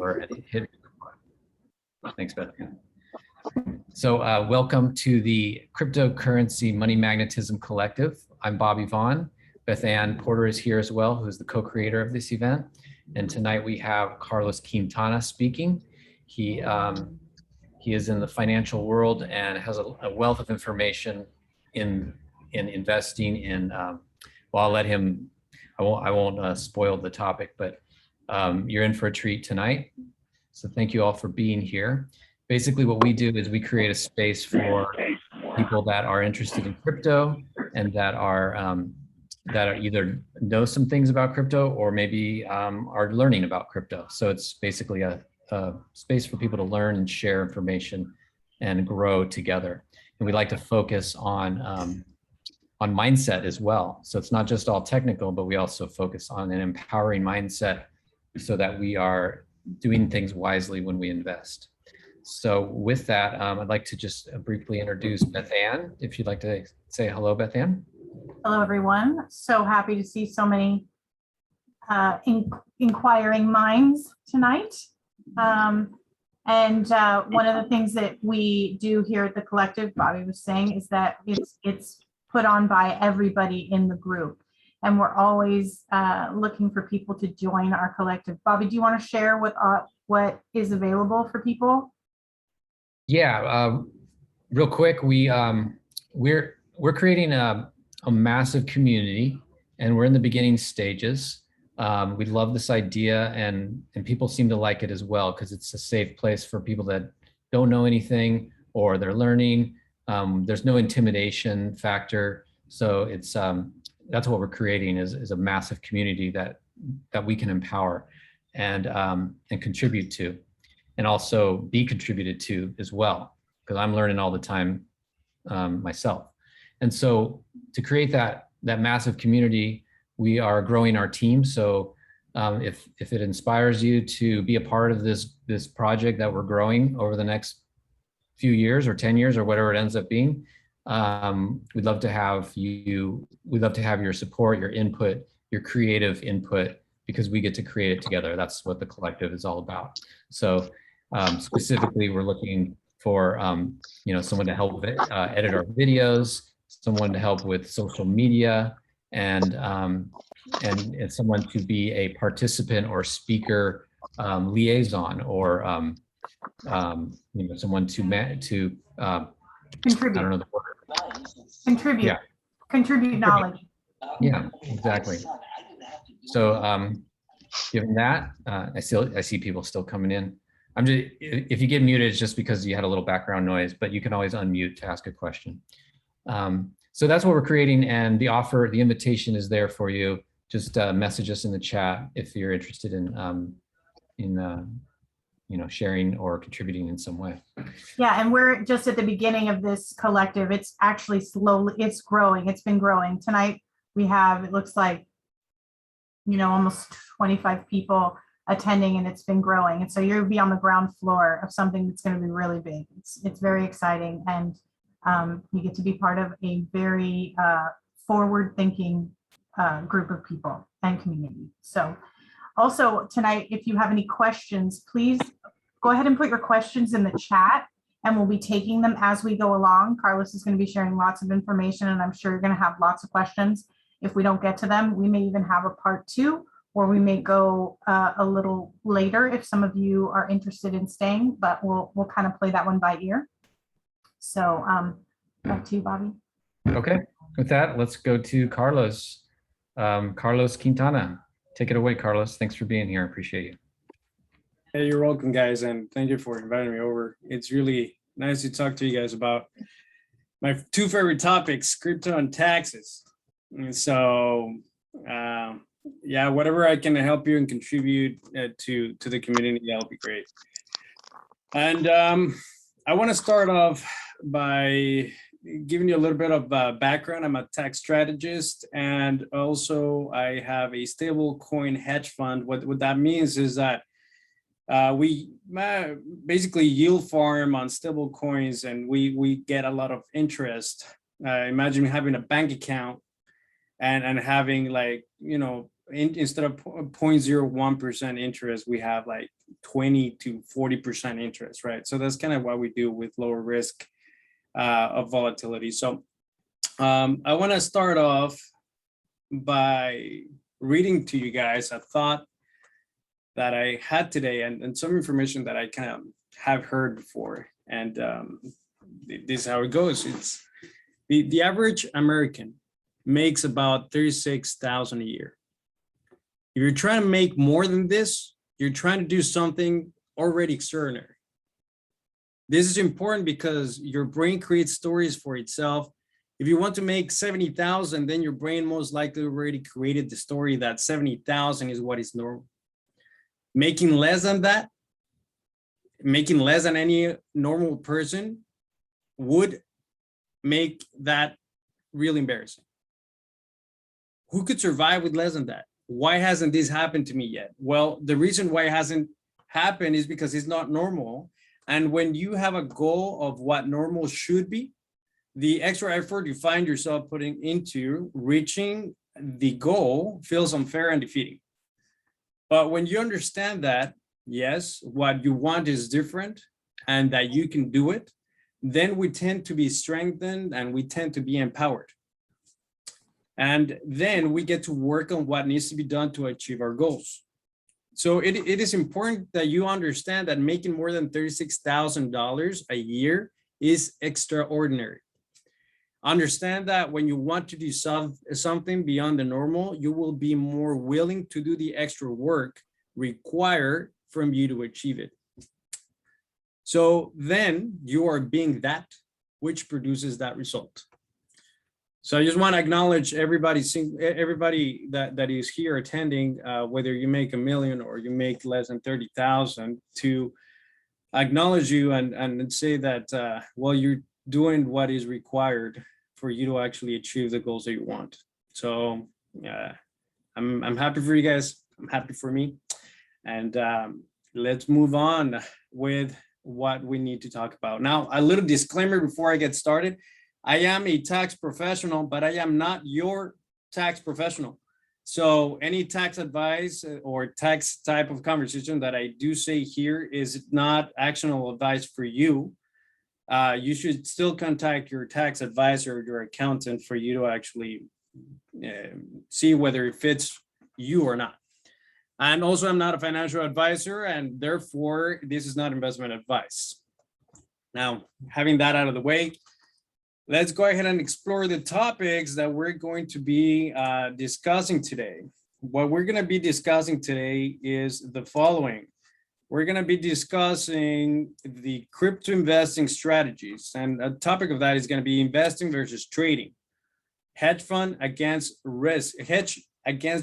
or hit. Thanks, Beth Ann. So welcome to the Cryptocurrency Money Magnetism Collective. I'm Bobby Vaughn. Beth Ann Porter is here as well, who's the co-creator of this event. And tonight we have Carlos Quintana speaking. He is in the financial world and has a wealth of information in investing in, well, I'll let him, I won't spoil the topic, but you're in for a treat tonight. So thank you all for being here. Basically what we do is we create a space for people that are interested in crypto and that are either know some things about crypto or maybe are learning about crypto. So it's basically a space for people to learn and share information and grow together. And we like to focus on mindset as well. So it's not just all technical, but we also focus on an empowering mindset so that we are doing things wisely when we invest. So with that, I'd like to just briefly introduce Beth Ann. If you'd like to say hello, Beth Ann. Hello, everyone. So happy to see so many inquiring minds tonight. One of the things that we do here at the collective, Bobby was saying, is that it's put on by everybody in the group. And we're always looking for people to join our collective. Bobby, do you want to share what is available for people? Yeah, real quick, we're creating a massive community, and we're in the beginning stages. We love this idea, and people seem to like it as well because it's a safe place for people that don't know anything or they're learning. There's no intimidation factor, so it's that's what we're creating is a massive community that we can empower and contribute to, and also be contributed to as well, because I'm learning all the time myself. And so to create that massive community, we are growing our team. So if it inspires you to be a part of this project that we're growing over the next few years or 10 years or whatever it ends up being, we'd love to have you. We'd love to have your support, your input, your creative input, because we get to create it together. That's what the collective is all about. So specifically, we're looking for someone to help edit our videos, someone to help with social media, and someone to be a participant or speaker liaison, or someone to contribute. I don't know the word. Contribute. Yeah. Contribute knowledge. Yeah, exactly. So given that, I see people still coming in. If you get muted, it's just because you had a little background noise, but you can always unmute to ask a question. So that's what we're creating, and the invitation is there for you. Just message us in the chat if you're interested in sharing or contributing in some way. Yeah, and we're just at the beginning of this collective. It's actually it's growing. It's been growing. Tonight we have, it looks like, almost 25 people attending, and it's been growing. And so you'll be on the ground floor of something that's going to be really big. It's very exciting, and you get to be part of a very forward-thinking group of people and community. So also tonight, if you have any questions, please go ahead and put your questions in the chat, and we'll be taking them as we go along. Carlos is going to be sharing lots of information, and I'm sure you're going to have lots of questions. If we don't get to them, we may even have a part 2, or we may go a little later if some of you are interested in staying, but we'll kind of play that one by ear. So back to you, Bobby. Okay, with that, let's go to Carlos. Carlos Quintana. Take it away, Carlos. Thanks for being here. I appreciate you. Hey, you're welcome, guys, and thank you for inviting me over. It's really nice to talk to you guys about my 2 favorite topics, crypto and taxes. And so, yeah, whatever I can help you and contribute to the community, that'll be great. And I want to start off by giving you a little bit of background. I'm a tax strategist, and also I have a stable coin hedge fund. What that means is that we basically yield farm on stable coins, and we get a lot of interest. Imagine having a bank account and having, like, instead of 0.01% interest, we have like 20 to 40% interest, right? So that's kind of what we do with lower risk of volatility. So I want to start off by reading to you guys a thought that I had today and some information that I kind of have heard before. And this is how it goes. It's the average American makes about $36,000 a year. If you're trying to make more than this, you're trying to do something already extraordinary. This is important because your brain creates stories for itself. If you want to make 70,000, then your brain most likely already created the story that 70,000 is what is normal. Making less than that, making less than any normal person would make that really embarrassing. Who could survive with less than that? Why hasn't this happened to me yet? Well, the reason why it hasn't happened is because it's not normal. And when you have a goal of what normal should be, the extra effort you find yourself putting into reaching the goal feels unfair and defeating. But when you understand that, yes, what you want is different and that you can do it, then we tend to be strengthened and we tend to be empowered. And then we get to work on what needs to be done to achieve our goals. So it is important that you understand that making more than $36,000 a year is extraordinary. Understand that when you want to do something beyond the normal, you will be more willing to do the extra work required from you to achieve it. So then you are being that which produces that result. So I just want to acknowledge everybody that is here attending, whether you make $1 million or you make less than 30,000, to acknowledge you and say that, well, you're doing what is required for you to actually achieve the goals that you want. So I'm happy for you guys. I'm happy for me. And let's move on with what we need to talk about. Now, a little disclaimer before I get started. I am a tax professional, but I am not your tax professional. So any tax advice or tax type of conversation that I do say here is not actionable advice for you. You should still contact your tax advisor or your accountant for you to actually see whether it fits you or not. And also, I'm not a financial advisor, and therefore, this is not investment advice. Now, having that out of the way, let's go ahead and explore the topics that we're going to be discussing today. What we're going to be discussing today is the following. We're going to be discussing the crypto investing strategies. And a topic of that is going to be investing versus trading. Hedge against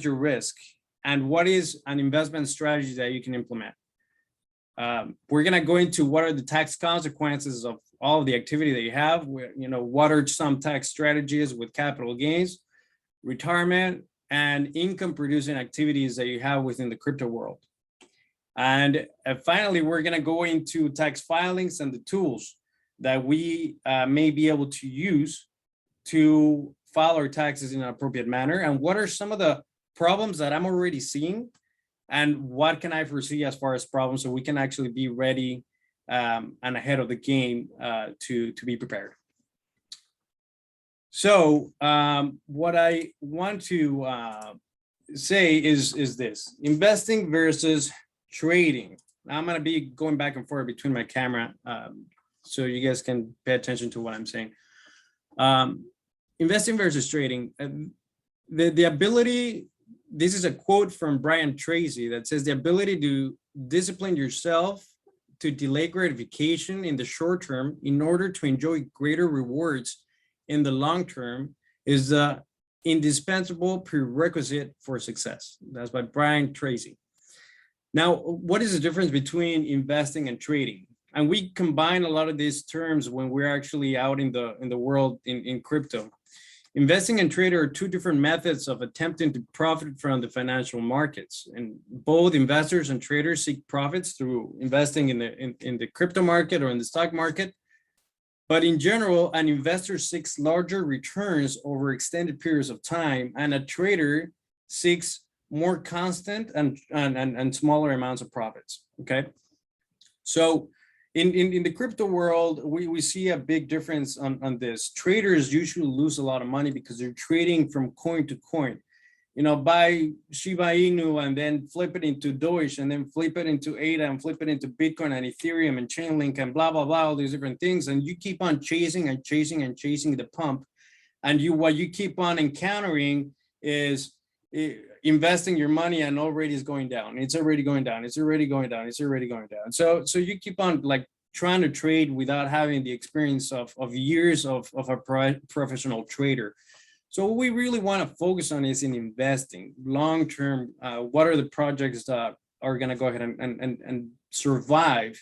your risk. And what is an investment strategy that you can implement? We're going to go into what are the tax consequences of all of the activity that you have. What are some tax strategies with capital gains, retirement, and income producing activities that you have within the crypto world. And finally, we're going to go into tax filings and the tools that we may be able to use to file our taxes in an appropriate manner. And what are some of the problems that I'm already seeing, and what can I foresee as far as problems so we can actually be ready and ahead of the game to be prepared. So what I want to say is this: investing versus trading. Now I'm going to be going back and forth between my camera so you guys can pay attention to what I'm saying. Investing versus trading. The ability, this is a quote from Brian Tracy that says, the ability to discipline yourself to delay gratification in the short term in order to enjoy greater rewards in the long term is the indispensable prerequisite for success. That's by Brian Tracy. Now, what is the difference between investing and trading? And we combine a lot of these terms when we're actually out in the world in crypto. Investing and trading are two different methods of attempting to profit from the financial markets. And both investors and traders seek profits through investing in the crypto market or in the stock market. But in general, an investor seeks larger returns over extended periods of time, and a trader seeks more constant and smaller amounts of profits. Okay. So in the crypto world, we see a big difference on this. Traders usually lose a lot of money because they're trading from coin to coin. You know, buy Shiba Inu and then flip it into Doge and then flip it into ADA and flip it into Bitcoin and Ethereum and Chainlink and blah, blah, blah, all these different things. And you keep on chasing and chasing and chasing the pump. And what you keep on encountering is investing your money and already is going down. It's already going down. It's already going down. It's already going down. So you keep on like trying to trade without having the experience of years of a professional trader. So what we really want to focus on is in investing long-term. What are the projects that are going to go ahead and survive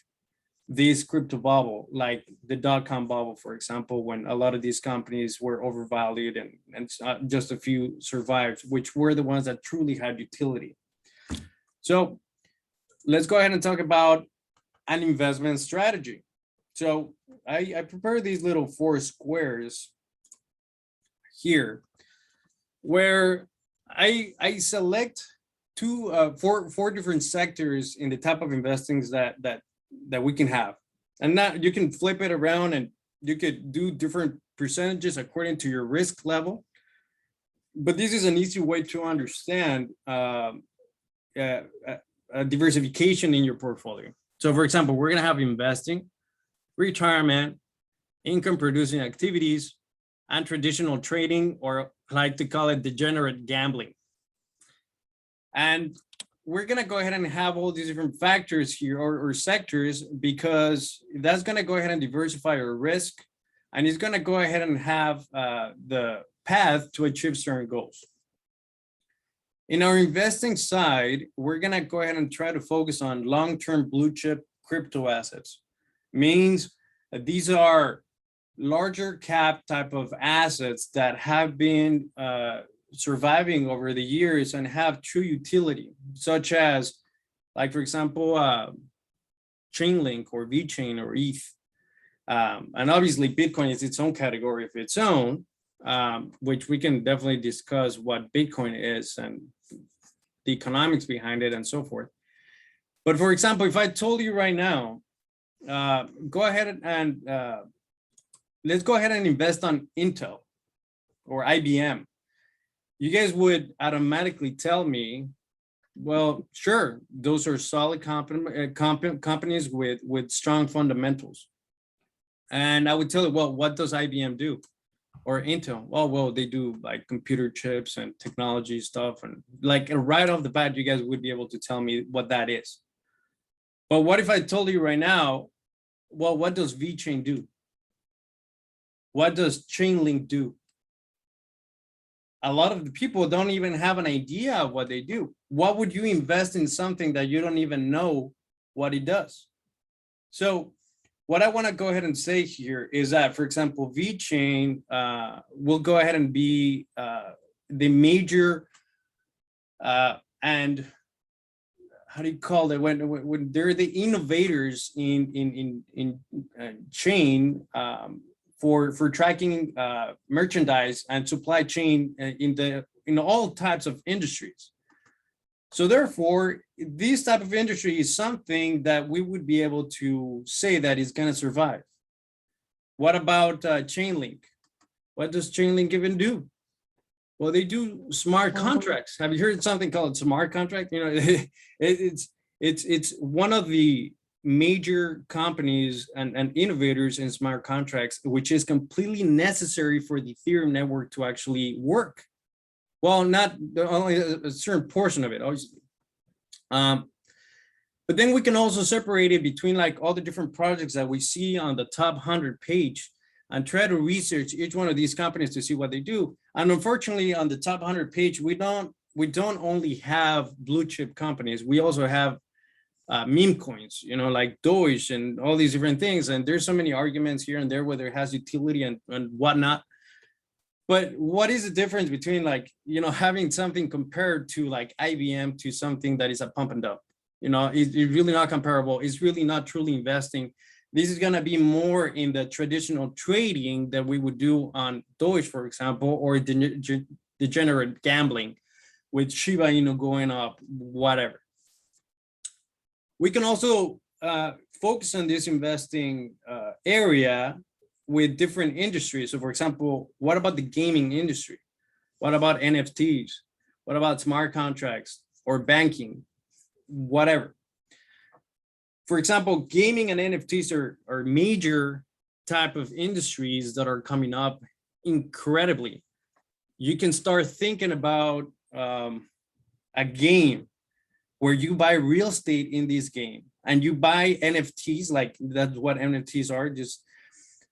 this crypto bubble, like the dot-com bubble, for example, when a lot of these companies were overvalued and just a few survived, which were the ones that truly had utility. So let's go ahead and talk about an investment strategy. So I prepared these little 4 squares here, where I select four different sectors in the type of investings that we can have. And now you can flip it around and you could do different percentages according to your risk level. But this is an easy way to understand diversification in your portfolio. So for example, we're gonna have investing, retirement, income producing activities, and traditional trading, or I like to call it degenerate gambling. And we're going to go ahead and have all these different factors here or sectors, because that's going to go ahead and diversify our risk. And it's going to go ahead and have the path to achieve certain goals. In our investing side, we're going to go ahead and try to focus on long-term blue chip crypto assets. Means that these are larger cap type of assets that have been surviving over the years and have true utility, such as, like, for example, Chainlink or VeChain or ETH. And obviously Bitcoin is its own category of its own, which we can definitely discuss what Bitcoin is and the economics behind it and so forth. But for example, if I told you right now, go ahead and let's go ahead and invest on Intel or IBM, you guys would automatically tell me, well, sure, those are solid companies with strong fundamentals. And I would tell you, well, what does IBM do? Or Intel? Well, they do like computer chips and technology stuff. And like right off the bat, you guys would be able to tell me what that is. But what if I told you right now, well, what does VeChain do? What does Chainlink do? A lot of the people don't even have an idea of what they do. What would you invest in something that you don't even know what it does? So what I want to go ahead and say here is that, for example, VeChain will go ahead and be the major and how do you call it, when they're the innovators in chain for tracking merchandise and supply chain in all types of industries. So therefore, this type of industry is something that we would be able to say that is going to survive. What about Chainlink? What does Chainlink even do? Well, they do smart contracts. Have you heard something called smart contract? You know, it's one of the major companies and innovators in smart contracts, which is completely necessary for the Ethereum network to actually work. Well, not only a certain portion of it, obviously. But then we can also separate it between like all the different projects that we see on the top 100 page and try to research each one of these companies to see what they do. And unfortunately, on the top 100 page, we don't only have blue chip companies. We also have meme coins, you know, like Doge and all these different things. And there's so many arguments here and there whether it has utility and whatnot. But what is the difference between, like, you know, having something compared to like IBM to something that is a pump and dump? You know, it's really not comparable. It's really not truly investing. This is going to be more in the traditional trading that we would do on Doge, for example, or degenerate gambling. with Shiba Inu going up, whatever. We can also focus on this investing area with different industries. So for example, what about the gaming industry? What about NFTs? What about smart contracts or banking? Whatever. For example, gaming and NFTs are major type of industries that are coming up incredibly. You can start thinking about a game where you buy real estate in this game and you buy NFTs, like that's what NFTs are, just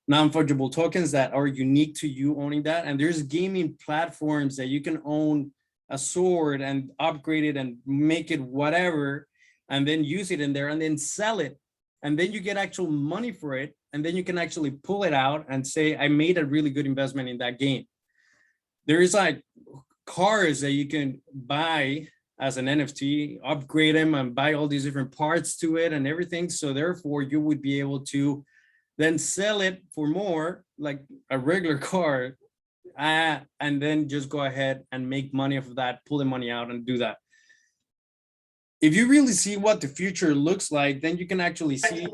non-fungible tokens that are unique to you owning that. And there's gaming platforms that you can own a sword and upgrade it and make it whatever, and then use it in there and then sell it. And then you get actual money for it. And then you can actually pull it out and say, I made a really good investment in that game. There is like cars that you can buy as an NFT, upgrade them and buy all these different parts to it and everything. So therefore you would be able to then sell it for more, like a regular car, and then just go ahead and make money off of that, pull the money out and do that. If you really see what the future looks like, then you can actually see,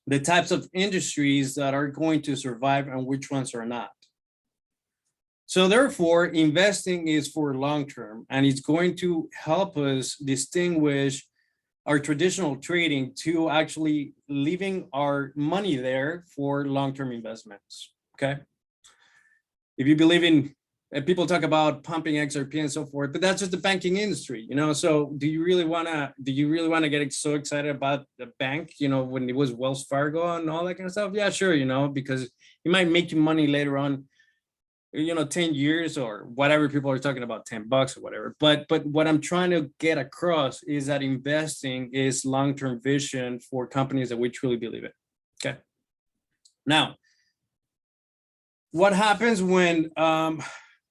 the types of industries that are going to survive and which ones are not. So therefore, investing is for long-term, and it's going to help us distinguish our traditional trading to actually leaving our money there for long-term investments, okay? If you believe in, people talk about pumping XRP and so forth, but that's just the banking industry, you know? So do you really wanna get so excited about the bank, you know, when it was Wells Fargo and all that kind of stuff? Yeah, sure, you know, because it might make you money later on, you know, 10 years or whatever people are talking about, $10 or whatever. But what I'm trying to get across is that investing is long-term vision for companies that we truly believe in. Okay. Now, what happens when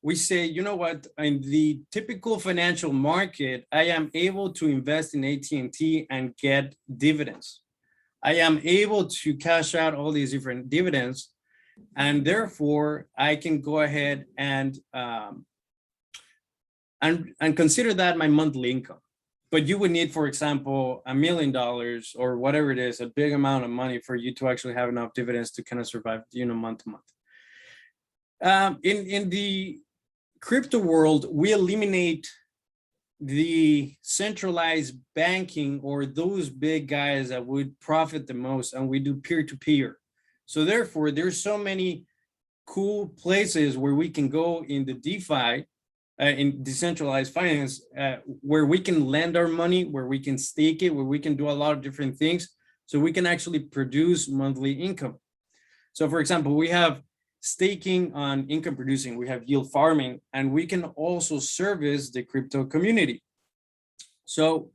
we say, you know what, in the typical financial market, I am able to invest in AT&T and get dividends. I am able to cash out all these different dividends, and therefore I can go ahead and consider that my monthly income. But you would need, for example, $1 million or whatever it is, a big amount of money for you to actually have enough dividends to kind of survive, you know, month to month. In the crypto world, we eliminate the centralized banking or those big guys that would profit the most, and we do peer-to-peer. So therefore, there's so many cool places where we can go in the DeFi, in decentralized finance, where we can lend our money, where we can stake it, where we can do a lot of different things, so we can actually produce monthly income. So for example, we have staking on income producing, we have yield farming, and we can also service the crypto community. So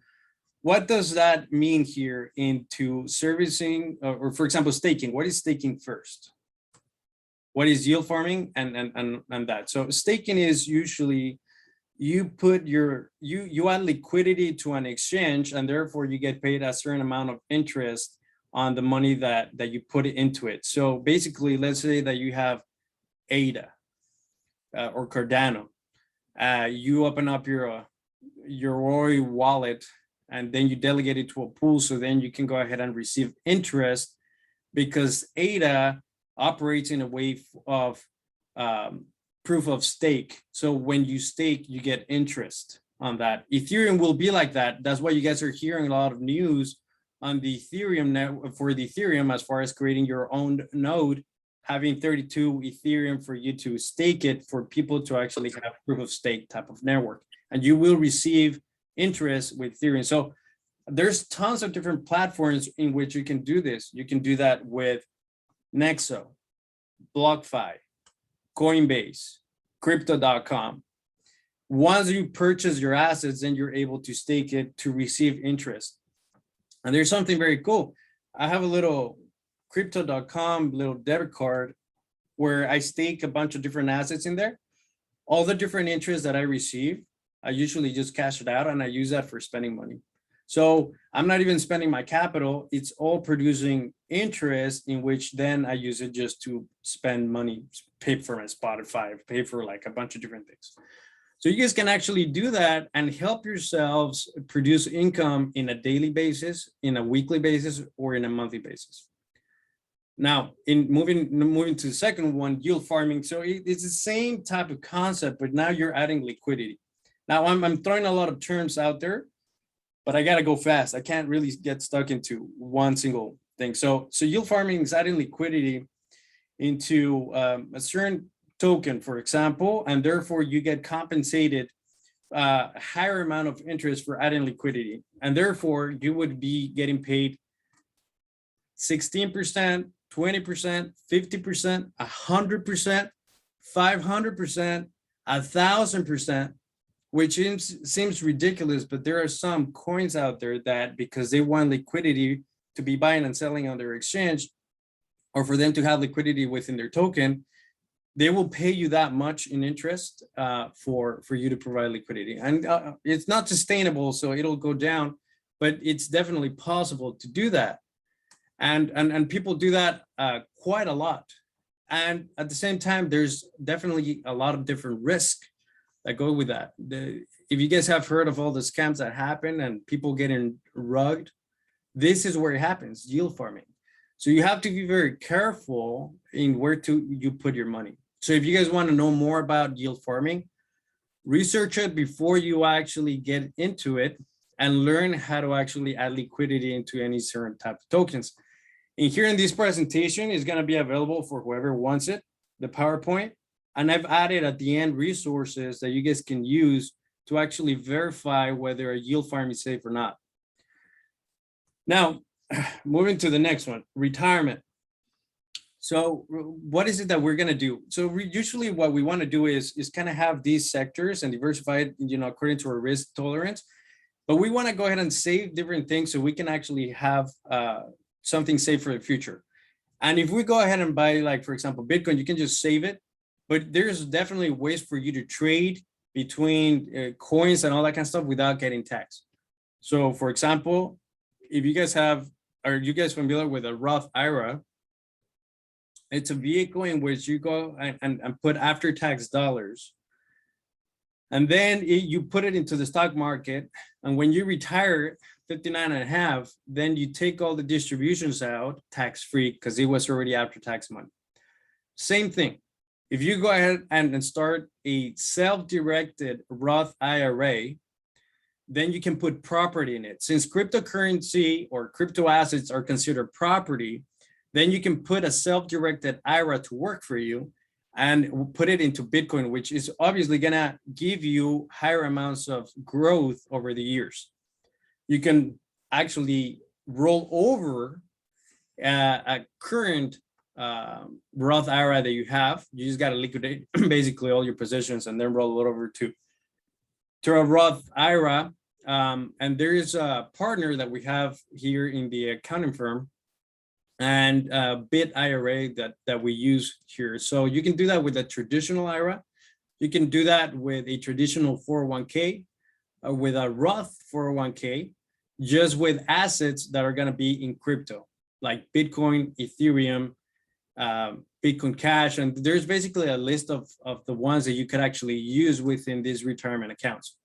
what does that mean here into servicing, or for example, staking? What is staking first? What is yield farming and that? So staking is usually you put you add liquidity to an exchange, and therefore you get paid a certain amount of interest on the money that you put into it. So basically, let's say that you have ADA or Cardano. You open up your ROI wallet, and then you delegate it to a pool, so then you can go ahead and receive interest, because ADA operates in a way of proof of stake. So when you stake, you get interest on that. Ethereum will be like that. That's why you guys are hearing a lot of news on the Ethereum network, for the Ethereum, as far as creating your own node, having 32 Ethereum for you to stake it, for people to actually have proof of stake type of network, and you will receive interest with Ethereum. So there's tons of different platforms in which you can do this. You can do that with Nexo, BlockFi, Coinbase, Crypto.com. Once you purchase your assets, then you're able to stake it to receive interest. And there's something very cool. I have a little Crypto.com little debit card where I stake a bunch of different assets in there. All the different interest that I receive, I usually just cash it out and I use that for spending money. So I'm not even spending my capital. It's all producing interest, in which then I use it just to spend money, pay for my Spotify, pay for like a bunch of different things. So you guys can actually do that and help yourselves produce income in a daily basis, in a weekly basis, or in a monthly basis. Now, in moving to the second one, yield farming. So it's the same type of concept, but now you're adding liquidity. Now I'm throwing a lot of terms out there, but I gotta go fast. I can't really get stuck into one single thing. So yield farming is adding liquidity into a certain token, for example, and therefore you get compensated a higher amount of interest for adding liquidity, and therefore you would be getting paid 16%, 20%, 50%, 100%, 500%, 1,000%, which seems ridiculous, but there are some coins out there that, because they want liquidity to be buying and selling on their exchange, or for them to have liquidity within their token, they will pay you that much in interest for you to provide liquidity. And it's not sustainable, so it'll go down, but it's definitely possible to do that. And people do that quite a lot. And at the same time, there's definitely a lot of different risks that go with that. If you guys have heard of all the scams that happen and people getting rugged, this is where it happens, yield farming. So you have to be very careful in where you put your money. So if you guys want to know more about yield farming, research it before you actually get into it and learn how to actually add liquidity into any certain type of tokens. And here in this presentation is going to be available for whoever wants it, the PowerPoint. And I've added at the end resources that you guys can use to actually verify whether a yield farm is safe or not. Now, moving to the next one, retirement. So what is it that we're going to do? So usually what we want to do is kind of have these sectors and diversify it, according to our risk tolerance. But we want to go ahead and save different things so we can actually have something safe for the future. And if we go ahead and buy, like, for example, Bitcoin, you can just save it. But there's definitely ways for you to trade between coins and all that kind of stuff without getting taxed. So, for example, if you guys are you guys familiar with a Roth IRA? It's a vehicle in which you go and put after-tax dollars. And then you put it into the stock market. And when you retire 59.5, then you take all the distributions out tax-free because it was already after-tax money. Same thing. If you go ahead and start a self-directed Roth IRA, then you can put property in it. Since cryptocurrency or crypto assets are considered property, then you can put a self-directed IRA to work for you and put it into Bitcoin, which is obviously gonna give you higher amounts of growth over the years. You can actually roll over a current Roth IRA that you have. You just got to liquidate basically all your positions and then roll it over to a Roth IRA. And there is a partner that we have here in the accounting firm, and Bit IRA that we use here. So you can do that with a traditional IRA. You can do that with a traditional 401k, with a Roth 401k, just with assets that are going to be in crypto, like Bitcoin, Ethereum, Bitcoin Cash. And there's basically a list of the ones that you could actually use within these retirement accounts.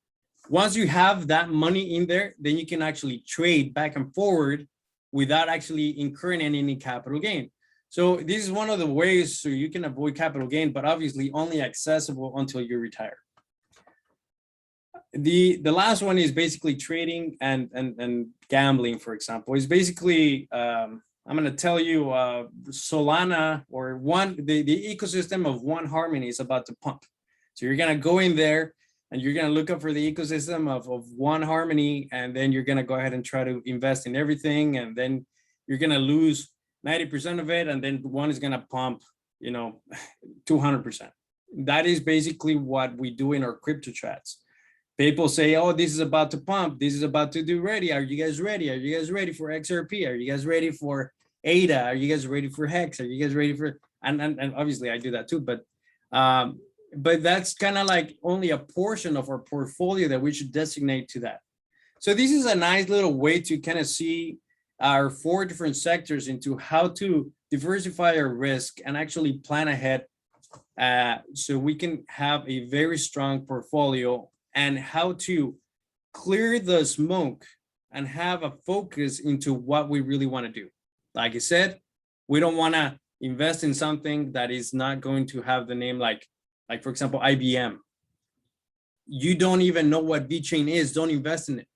Once you have that money in there, then you can actually trade back and forward without actually incurring any capital gain. So this is one of the ways so you can avoid capital gain, but obviously only accessible until you retire. The last one is basically trading and gambling, for example. It's basically, I'm going to tell you, Solana or the ecosystem of One Harmony is about to pump. So you're going to go in there and you're going to look up for the ecosystem of One Harmony, and then you're going to go ahead and try to invest in everything, and then you're going to lose 90% of it, and then one is going to pump, 200%. That is basically what we do in our crypto chats. People say, oh, this is about to pump. This is about to do ready. Are you guys ready? Are you guys ready for XRP? Are you guys ready for ADA? Are you guys ready for Hex? Are you guys ready for, and obviously I do that too, but that's kind of like only a portion of our portfolio that we should designate to that. So this is a nice little way to kind of see our 4 different sectors into how to diversify our risk and actually plan ahead, so we can have a very strong portfolio, and how to clear the smoke and have a focus into what we really want to do. Like I said, we don't want to invest in something that is not going to have the name like for example, IBM. You don't even know what VeChain is, don't invest in it.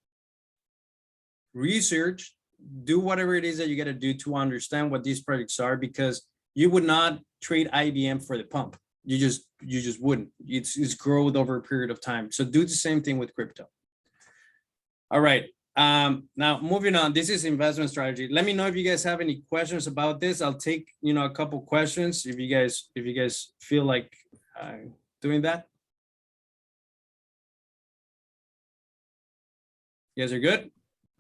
Research, do whatever it is that you got to do to understand what these projects are, because you would not trade IBM for the pump. You just wouldn't. It's growth over a period of time. So do the same thing with crypto. All right. Now moving on, this is investment strategy. Let me know if you guys have any questions about this. I'll take, a couple questions if you guys feel like doing that. You guys are good?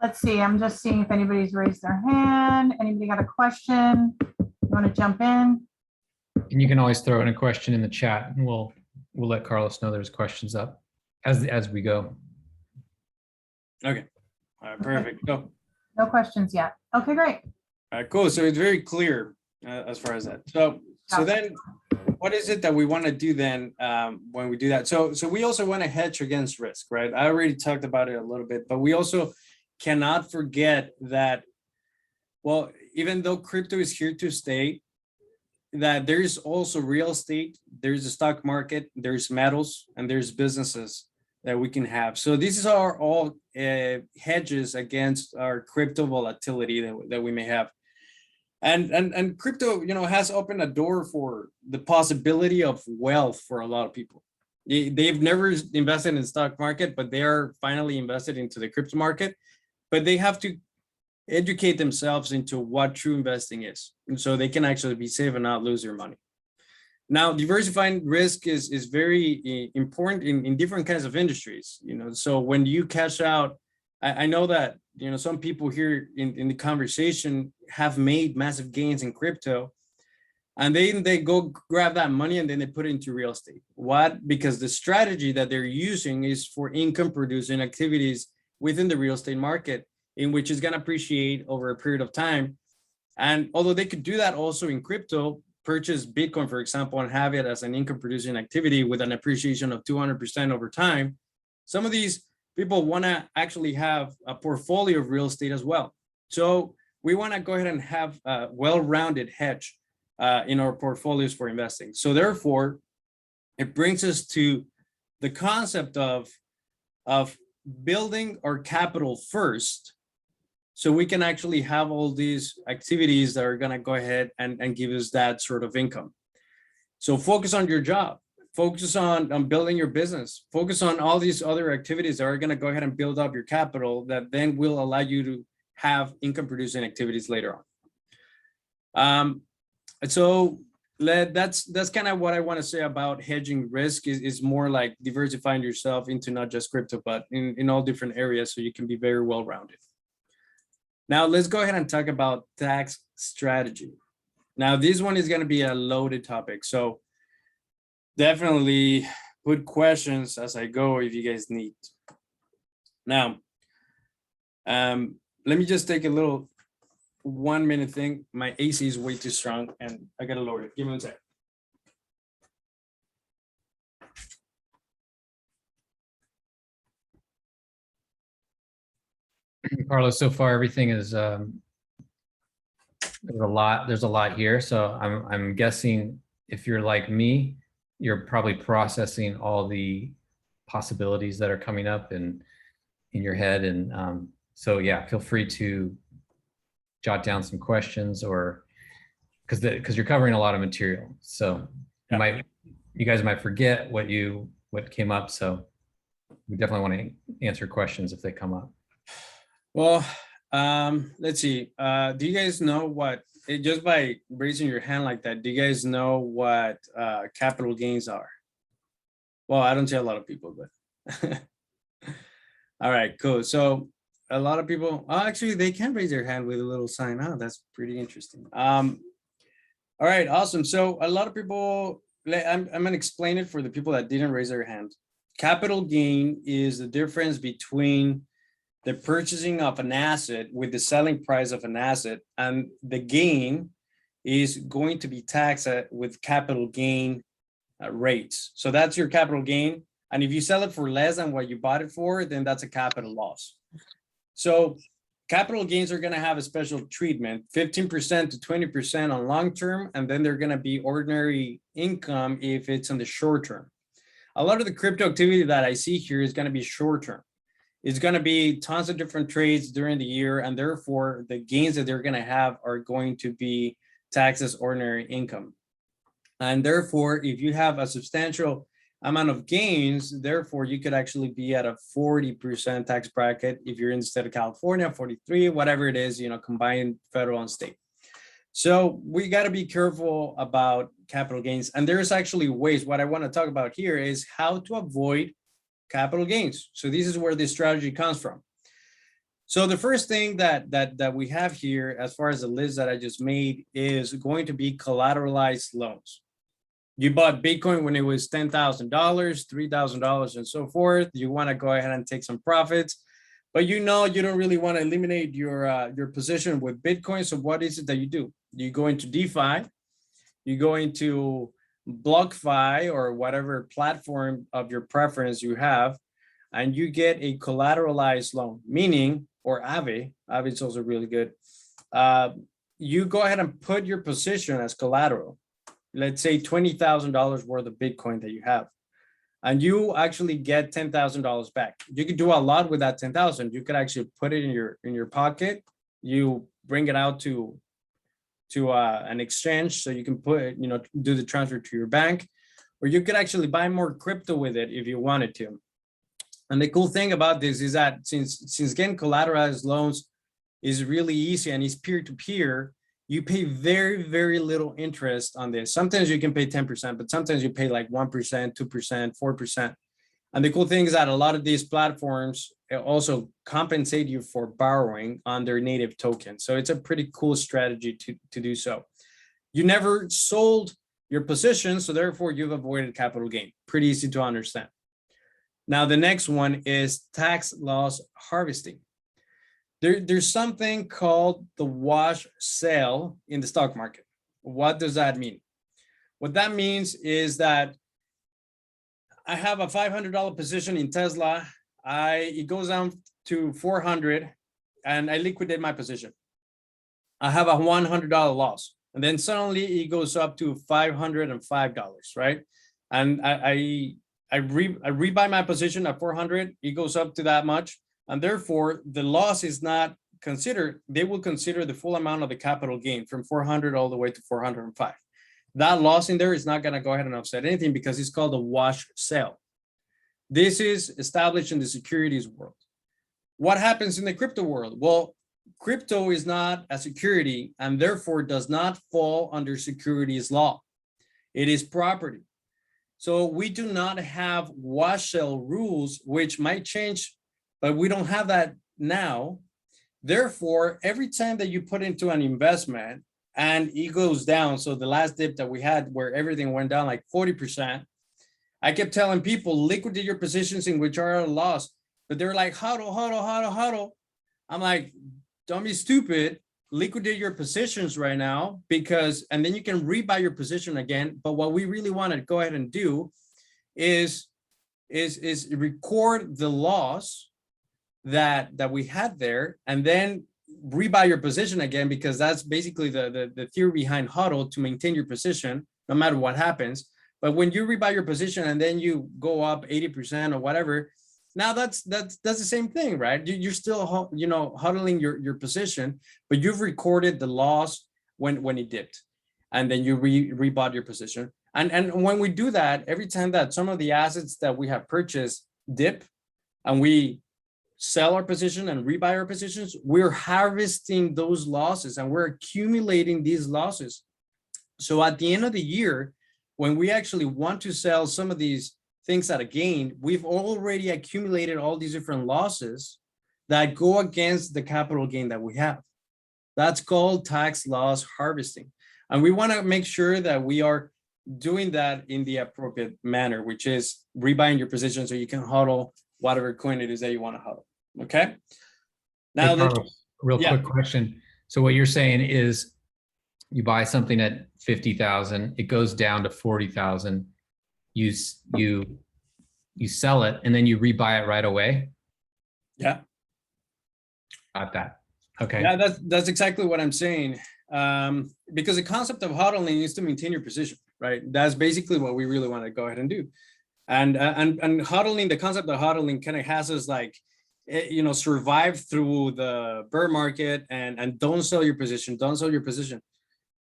Let's see, I'm just seeing if anybody's raised their hand. Anybody got a question? You want to jump in? And you can always throw in a question in the chat, and we'll let Carlos know there's questions up as we go. Okay. All right, perfect. Go. No questions yet. Okay, great. All right, cool. So it's very clear as far as that. So then what is it that we want to do then when we do that? So we also want to hedge against risk, right? I already talked about it a little bit, but we also cannot forget that, well, even though crypto is here to stay, that there's also real estate, there's the stock market, there's metals, and there's businesses that we can have. So these are all hedges against our crypto volatility that we may have. And crypto, has opened a door for the possibility of wealth for a lot of people. They've never invested in the stock market, but they are finally invested into the crypto market. But they have to educate themselves into what true investing is, and so they can actually be safe and not lose their money. Now, diversifying risk is very important in different kinds of industries. So when you cash out, I know that some people here in the conversation have made massive gains in crypto, and they go grab that money and then they put it into real estate. What? Because the strategy that they're using is for income producing activities within the real estate market, in which is going to appreciate over a period of time. And although they could do that also in crypto, purchase Bitcoin, for example, and have it as an income producing activity with an appreciation of 200% over time, some of these people want to actually have a portfolio of real estate as well. So we want to go ahead and have a well-rounded hedge in our portfolios for investing. So therefore, it brings us to the concept of building our capital first, so we can actually have all these activities that are going to go ahead and give us that sort of income. So focus on your job, focus on building your business, focus on all these other activities that are going to go ahead and build up your capital that then will allow you to have income producing activities later on. So that's kind of what I want to say about hedging risk is more like diversifying yourself into not just crypto, but in all different areas, so you can be very well-rounded. Now let's go ahead and talk about tax strategy. Now this one is going to be a loaded topic, so definitely put questions as I go if you guys need. Now, let me just take a little 1 minute thing. My AC is way too strong and I gotta lower it. Give me 1 sec. Carlos, so far everything is there's a lot here. So I'm guessing if you're like me, you're probably processing all the possibilities that are coming up in your head. And so yeah, feel free to jot down some questions, or because you're covering a lot of material. So you guys might forget what came up. So we definitely want to answer questions if they come up. Well, let's see. Do you guys know what, just by raising your hand like that, do you guys know what capital gains are? Well, I don't see a lot of people, but all right, cool. So a lot of people, actually, they can raise their hand with a little sign. Oh, that's pretty interesting. All right, awesome. So a lot of people, I'm going to explain it for the people that didn't raise their hand. Capital gain is the difference between the purchasing of an asset with the selling price of an asset, and the gain is going to be taxed with capital gain rates. So that's your capital gain. And if you sell it for less than what you bought it for, then that's a capital loss. So capital gains are going to have a special treatment, 15% to 20% on long term, and then they're going to be ordinary income if it's in the short term. A lot of the crypto activity that I see here is going to be short term. It's going to be tons of different trades during the year, and therefore the gains that they're going to have are going to be taxed as ordinary income. And therefore, if you have a substantial amount of gains, therefore you could actually be at a 40% tax bracket if you're in the state of California, 43, whatever it is, combined federal and state. So we got to be careful about capital gains. And there's actually ways. What I want to talk about here is how to avoid capital gains. So this is where this strategy comes from. So the first thing that we have here, as far as the list that I just made, is going to be collateralized loans. You bought Bitcoin when it was $10,000, $3,000, and so forth. You want to go ahead and take some profits, but you don't really want to eliminate your position with Bitcoin. So what is it that you do? You go into DeFi, you go into BlockFi or whatever platform of your preference you have, and you get a collateralized loan, meaning, or Aave is also really good. You go ahead and put your position as collateral. Let's say $20,000 worth of Bitcoin that you have, and you actually get $10,000 back. You could do a lot with that 10,000. You could actually put it in your pocket. You bring it out to an exchange, so you can do the transfer to your bank, or you could actually buy more crypto with it if you wanted to. And the cool thing about this is that since getting collateralized loans is really easy and it's peer-to-peer, you pay very, very little interest on this. Sometimes you can pay 10%, but sometimes you pay like 1%, 2%, 4%. And the cool thing is that a lot of these platforms also compensate you for borrowing on their native token. So it's a pretty cool strategy to do so. You never sold your position, so therefore you've avoided capital gain. Pretty easy to understand. Now, the next one is tax loss harvesting. There's something called the wash sale in the stock market. What does that mean? What that means is that I have a $500 position in Tesla. It goes down to 400 and I liquidate my position. I have a $100 loss. And then suddenly it goes up to $505, right? And I rebuy my position at 400, it goes up to that much. And therefore the loss is not considered. They will consider the full amount of the capital gain from 400 all the way to 405. That loss in there is not going to go ahead and offset anything because it's called a wash sale. This is established in the securities world. What happens in the crypto world? Well, crypto is not a security and therefore does not fall under securities law. It is property. So we do not have wash sale rules, which might change, but we don't have that now. Therefore, every time that you put into an investment and it goes down, so the last dip that we had where everything went down like 40%, I kept telling people, liquidate your positions in which are at a loss. But they're like, hodl. I'm like, don't be stupid. Liquidate your positions right now and then you can rebuy your position again. But what we really want to go ahead and do is record the loss that we had there and then rebuy your position again, because that's basically the theory behind hodl, to maintain your position no matter what happens. But when you rebuy your position and then you go up 80% or whatever, now that's the same thing, right? You're still hodling your position, but you've recorded the loss when it dipped, and then you rebought your position. And when we do that, every time that some of the assets that we have purchased dip, and we sell our position and rebuy our positions, we're harvesting those losses and we're accumulating these losses. So at the end of the year, when we actually want to sell some of these things at a gain, we've already accumulated all these different losses that go against the capital gain that we have. That's called tax loss harvesting. And we want to make sure that we are doing that in the appropriate manner, which is rebuying your position so you can hodl whatever coin it is that you want to hodl. Okay. Now, Hey, Carlos, real yeah, quick question. So what you're saying is you buy something at 50,000, it goes down to 40,000. You sell it and then you rebuy it right away. yeah, Got that. Okay. yeah. That's exactly what I'm saying. Because the concept of hodling is to maintain your position, right? That's basically what we really want to go ahead and do. And hodling, the concept of hodling kind of has us like, survive through the bear market and don't sell your position. Don't sell your position.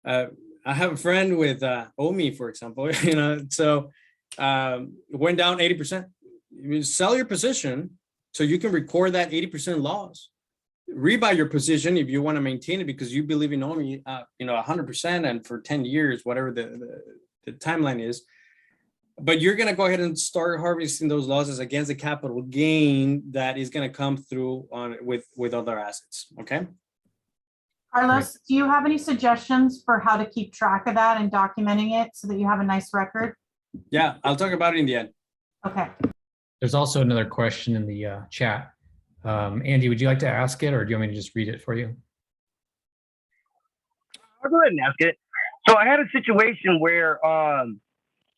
I have a friend with OMI, for example, so went down 80%. You sell your position so you can record that 80% loss. Rebuy your position if you want to maintain it because you believe in OMI, 100% and for 10 years, whatever the timeline is. But you're going to go ahead and start harvesting those losses against the capital gain that is going to come through with other assets. Okay. Carlos, do you have any suggestions for how to keep track of that and documenting it so that you have a nice record? Yeah, I'll talk about it in the end. Okay. There's also another question in the chat. Andy, would you like to ask it or do you want me to just read it for you? I'll go ahead and ask it. So I had a situation where I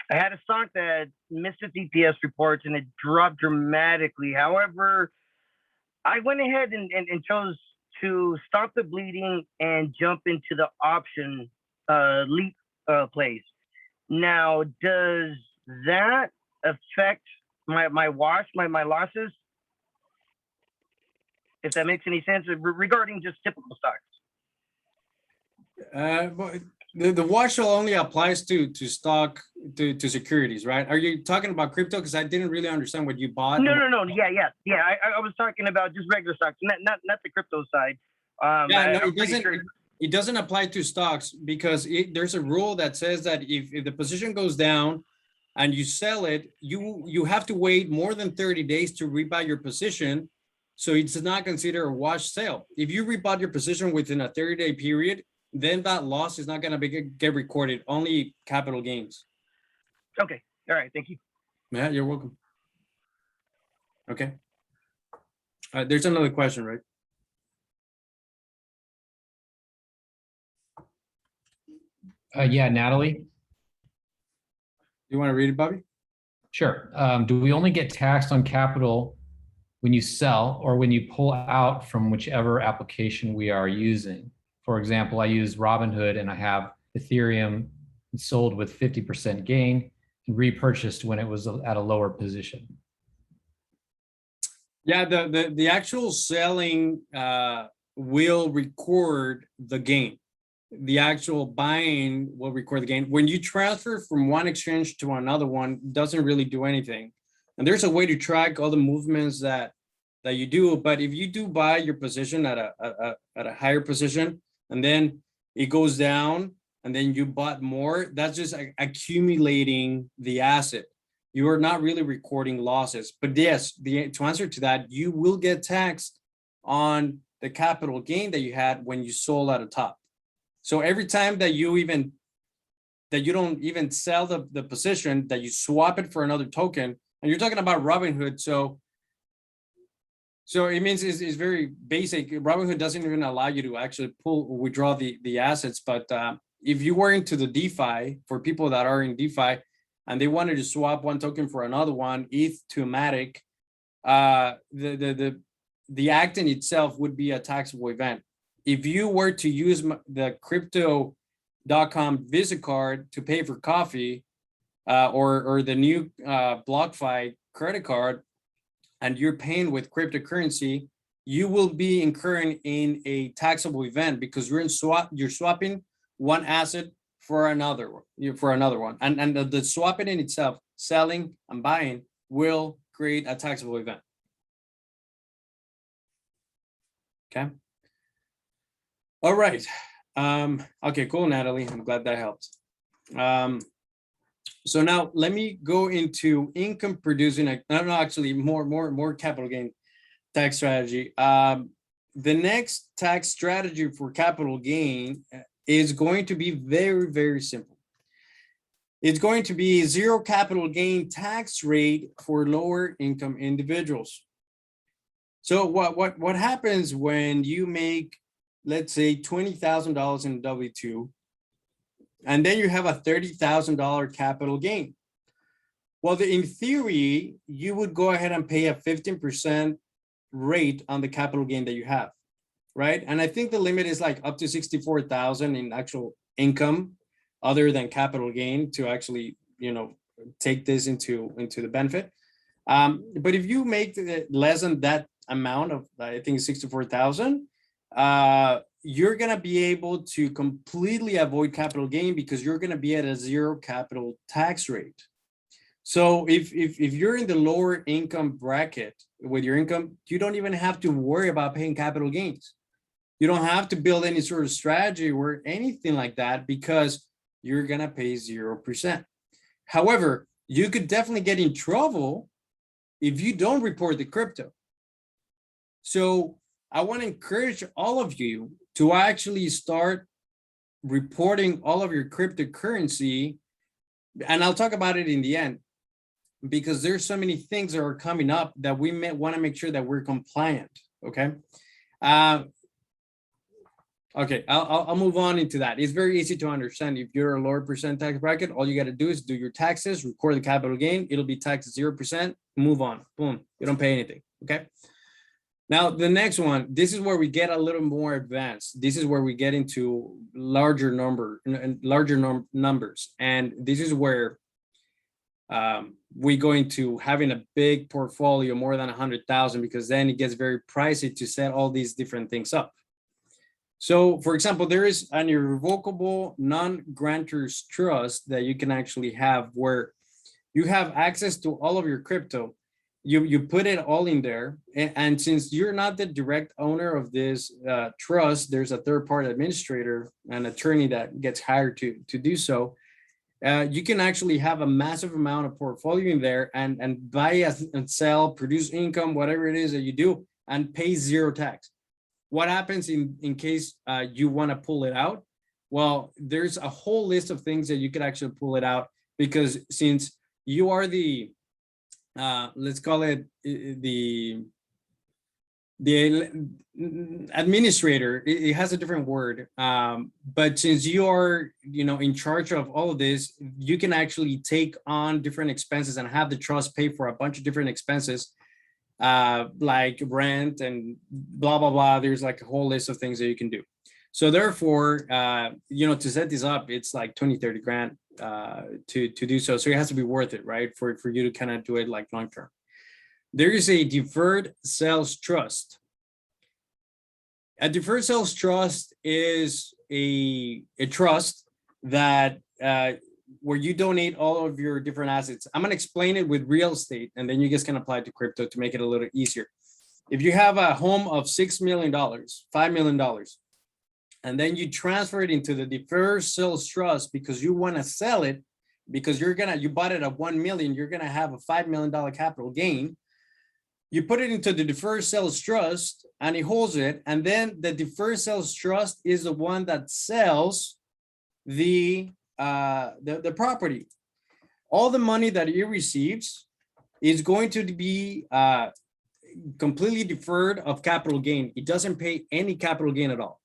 had a stock that missed its EPS reports and it dropped dramatically. However, I went ahead and chose to stop the bleeding and jump into the option leap plays. Now, does that affect my wash, my losses? If that makes any sense regarding just typical stocks. The wash only applies to stock to securities, right? Are you talking about crypto? Because I didn't really understand what you bought. No. Yeah. I was talking about just regular stocks, not the crypto side. It doesn't apply to stocks because there's a rule that says that if the position goes down and you sell it, you have to wait more than 30 days to rebuy your position. So it's not considered a wash sale. If you rebought your position within a 30-day period, then that loss is not going to get recorded, only capital gains. Okay. All right. Thank you. Yeah, you're welcome. Okay. There's another question, right? Yeah, Natalie. You want to read it, Bobby? Sure. Do we only get taxed on capital when you sell or when you pull out from whichever application we are using? For example, I use Robinhood and I have Ethereum sold with 50% gain and repurchased when it was at a lower position. Yeah, the actual selling will record the gain. The actual buying will record the gain. When you transfer from one exchange to another one, it doesn't really do anything. And there's a way to track all the movements that you do. But if you do buy your position at a higher position, and then it goes down, and then you bought more, that's just accumulating the asset. You are not really recording losses. But yes, to answer to that, you will get taxed on the capital gain that you had when you sold at the top. So every time that you don't even sell the position, that you swap it for another token, and you're talking about Robinhood, so it means it's very basic. Robinhood doesn't even allow you to actually withdraw the assets. But if you were into the DeFi, for people that are in DeFi, and they wanted to swap one token for another one, ETH to Matic, the act in itself would be a taxable event. If you were to use the crypto.com Visa card to pay for coffee, or the new BlockFi credit card, and you're paying with cryptocurrency, you will be incurring in a taxable event because you're swapping one asset for another one. And the swapping in itself, selling and buying, will create a taxable event. Okay. All right. Okay, cool, Natalie. I'm glad that helped. So now let me go into income producing, actually more capital gain tax strategy. The next tax strategy for capital gain is going to be very, very simple. It's going to be zero capital gain tax rate for lower income individuals. So what happens when you make, let's say, $20,000 in W-2, and then you have a $30,000 capital gain? Well, in theory, you would go ahead and pay a 15% rate on the capital gain that you have, right? And I think the limit is like up to 64,000 in actual income, other than capital gain, to actually, take this into the benefit. But if you make less than that amount of, I think 64,000, you're gonna be able to completely avoid capital gain because you're gonna be at a zero capital tax rate. So if you're in the lower income bracket with your income, you don't even have to worry about paying capital gains. You don't have to build any sort of strategy or anything like that because you're gonna pay 0%. However, you could definitely get in trouble if you don't report the crypto. So I want to encourage all of you to actually start reporting all of your cryptocurrency. And I'll talk about it in the end, because there's so many things that are coming up that we may want to make sure that we're compliant. Okay. Okay, I'll move on into that. It's very easy to understand. If you're a lower percent tax bracket, all you got to do is do your taxes, record the capital gain. It'll be taxed 0%. Move on. Boom. You don't pay anything. Okay. Now, the next one, this is where we get a little more advanced. This is where we get into larger numbers. And this is where we go into having a big portfolio, more than 100,000, because then it gets very pricey to set all these different things up. So, for example, there is an irrevocable non-grantor's trust that you can actually have, where you have access to all of your crypto. You put it all in there. And since you're not the direct owner of this trust, there's a third-party administrator, an attorney that gets hired to do so. You can actually have a massive amount of portfolio in there and buy and sell, produce income, whatever it is that you do, and pay zero tax. What happens in case you want to pull it out? Well, there's a whole list of things that you could actually pull it out, because since you are the, let's call it the administrator, it has a different word, but since you are, in charge of all of this, you can actually take on different expenses and have the trust pay for a bunch of different expenses, like rent and blah, blah, blah. There's like a whole list of things that you can do. So therefore, to set this up, it's like 20, 30 grand to do so. So it has to be worth it, right? For you to kind of do it like long-term. There is a deferred sales trust. A deferred sales trust is a trust that where you donate all of your different assets. I'm going to explain it with real estate, and then you guys can apply it to crypto to make it a little easier. If you have a home of $6 million, $5 million, and then you transfer it into the deferred sales trust because you want to sell it, because you bought it at 1 million, you're going to have a $5 million capital gain. You put it into the deferred sales trust and it holds it. And then the deferred sales trust is the one that sells the property. All the money that it receives is going to be completely deferred of capital gain. It doesn't pay any capital gain at all.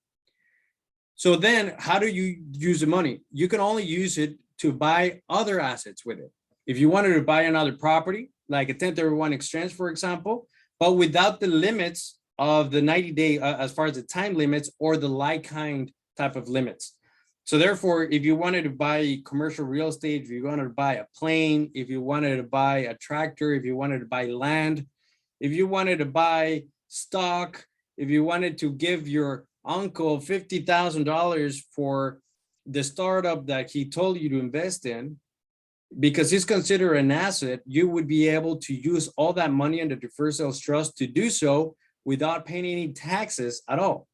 So then how do you use the money? You can only use it to buy other assets with it. If you wanted to buy another property, like a 1031 exchange, for example, but without the limits of the 90-day, as far as the time limits or the like-kind type of limits. So therefore, if you wanted to buy commercial real estate, if you wanted to buy a plane, if you wanted to buy a tractor, if you wanted to buy land, if you wanted to buy stock, if you wanted to give your uncle $50,000 for the startup that he told you to invest in, because it's considered an asset, you would be able to use all that money in the deferred sales trust to do so without paying any taxes at all.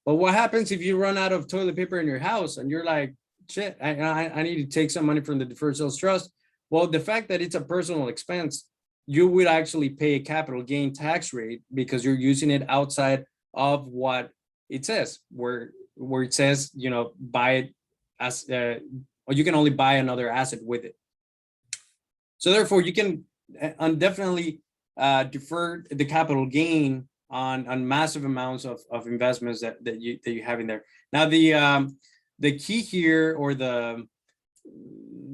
But what happens if you run out of toilet paper in your house and you're like, shit, I need to take some money from the deferred sales trust? Well, the fact that it's a personal expense, you would actually pay a capital gain tax rate because you're using it outside of what it says, where it says, buy it as, or you can only buy another asset with it. So therefore, you can definitely defer the capital gain on massive amounts of investments that you have in there. Now the key here, or the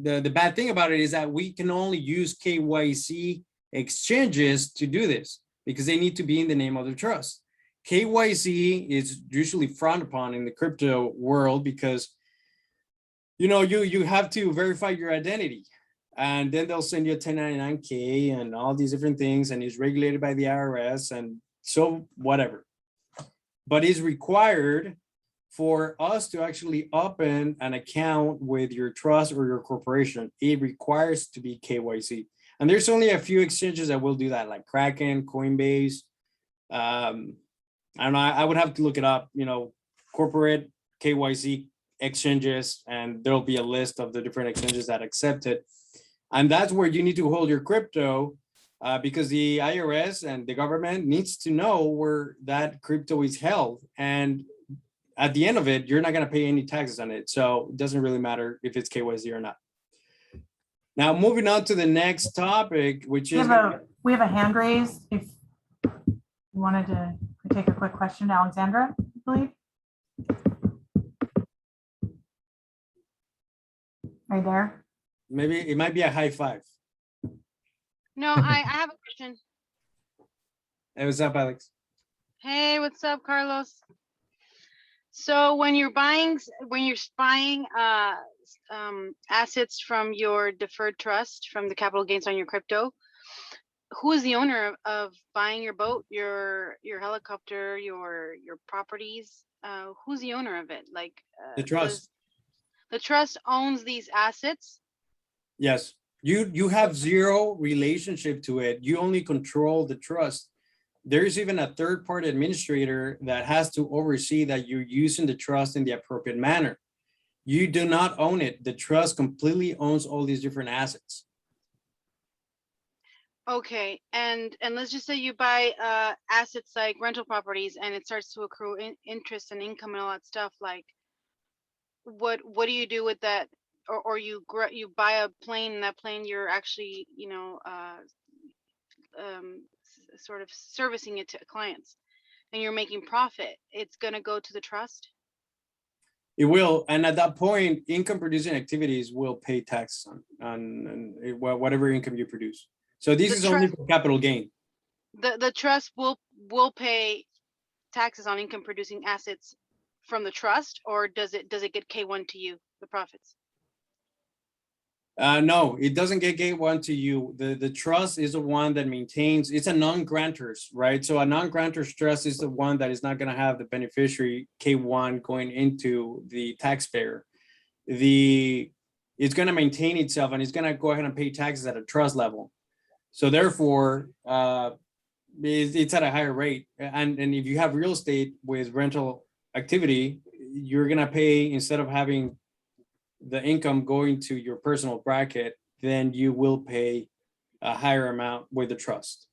bad thing about it, is that we can only use KYC exchanges to do this because they need to be in the name of the trust. KYC is usually frowned upon in the crypto world because you have to verify your identity, and then they'll send you a 1099-K and all these different things, and it's regulated by the IRS, and so whatever. But it's required for us to actually open an account with your trust or your corporation. It requires to be KYC. And there's only a few exchanges that will do that, like Kraken, Coinbase. I don't know, I would have to look it up, corporate KYC exchanges, and there'll be a list of the different exchanges that accept it. And that's where you need to hold your crypto, because the IRS and the government needs to know where that crypto is held. And at the end of it, you're not going to pay any taxes on it. So it doesn't really matter if it's KYC or not. Now, moving on to the next topic, which is... We have a hand raised. If you wanted to take a quick question, Alexandra, I believe. Right there. Maybe it might be a high five. No, I have a question. Hey, what's up, Alex? Hey, what's up, Carlos? So when you're buying assets from your deferred trust, from the capital gains on your crypto, who is the owner of buying your boat, your helicopter, your properties? Who's the owner of it? Like The trust. The trust owns these assets? Yes. You have zero relationship to it. You only control the trust. There's even a third-party administrator that has to oversee that you're using the trust in the appropriate manner. You do not own it. The trust completely owns all these different assets. Okay, and let's just say you buy assets like rental properties, and it starts to accrue interest and income and all that stuff. Like, what do you do with that? Or you buy a plane, and that plane you're actually sort of servicing it to clients, and you're making profit. It's gonna go to the trust. It will, and at that point, income-producing activities will pay tax on whatever income you produce. So this is only for capital gain. The trust will pay taxes on income-producing assets from the trust, or does it get K1 to you, the profits? No, it doesn't get K1 to you. The trust is the one that maintains, it's a non-grantors, right? So a non-grantors trust is the one that is not going to have the beneficiary K1 going into the taxpayer. It's going to maintain itself, and it's going to go ahead and pay taxes at a trust level. So therefore, it's at a higher rate. And if you have real estate with rental activity, you're going to pay, instead of having the income going to your personal bracket, then you will pay a higher amount with the trust.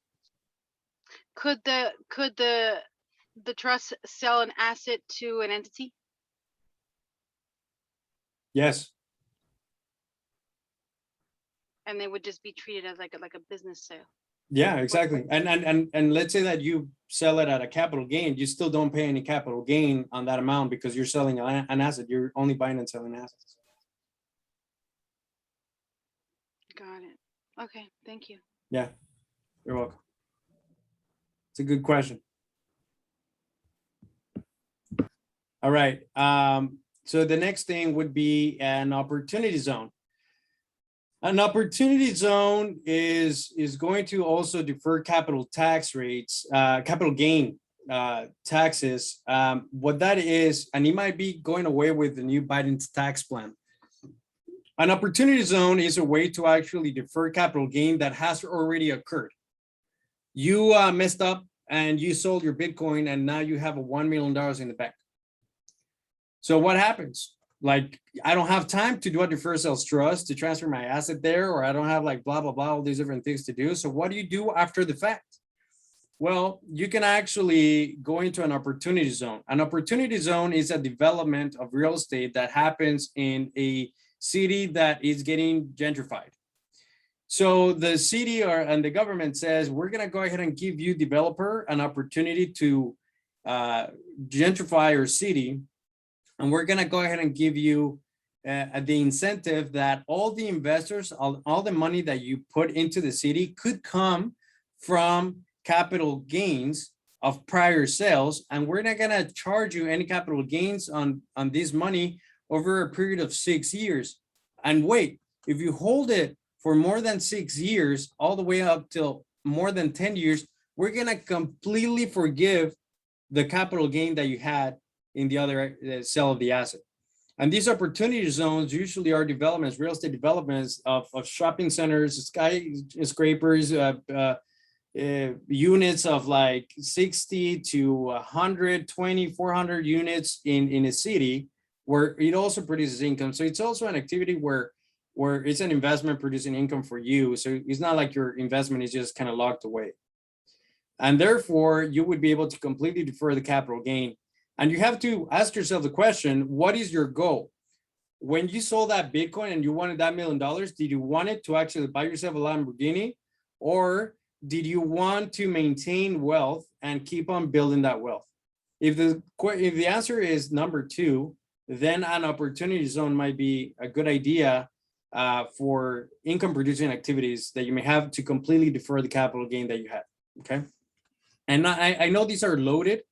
Could the trust sell an asset to an entity? Yes. And they would just be treated as like a business sale. Yeah, exactly. And let's say that you sell it at a capital gain, you still don't pay any capital gain on that amount because you're selling an asset. You're only buying and selling assets. Got it. Okay, thank you. Yeah, you're welcome. It's a good question. All right. So the next thing would be an opportunity zone. An opportunity zone is going to also defer capital tax rates, capital gain taxes. What that is, and it might be going away with the new Biden's tax plan. An opportunity zone is a way to actually defer capital gain that has already occurred. You messed up and you sold your Bitcoin, and now you have $1 million in the bank. So what happens? Like, I don't have time to do a deferred sales trust to transfer my asset there, or I don't have like blah, blah, blah, all these different things to do. So what do you do after the fact? Well, you can actually go into an opportunity zone. An opportunity zone is a development of real estate that happens in a city that is getting gentrified. So the city and the government says, we're going to go ahead and give you, developer, an opportunity to gentrify our city. And we're going to go ahead and give you the incentive that all the investors, all the money that you put into the city could come from capital gains of prior sales. And we're not going to charge you any capital gains on this money over a period of 6 years. And wait, if you hold it for more than 6 years, all the way up till more than 10 years, we're going to completely forgive the capital gain that you had in the other sale of the asset. And these opportunity zones usually are developments, real estate developments of shopping centers, skyscrapers, units of like 60 to 120, 400 units in a city, where it also produces income. So it's also an activity where it's an investment producing income for you. So it's not like your investment is just kind of locked away. And therefore, you would be able to completely defer the capital gain. And you have to ask yourself the question, what is your goal? When you sold that Bitcoin and you wanted that $1 million, did you want it to actually buy yourself a Lamborghini? Or did you want to maintain wealth and keep on building that wealth? If the answer is number 2, then an opportunity zone might be a good idea for income producing activities that you may have to completely defer the capital gain that you had. Okay. And I know these are loaded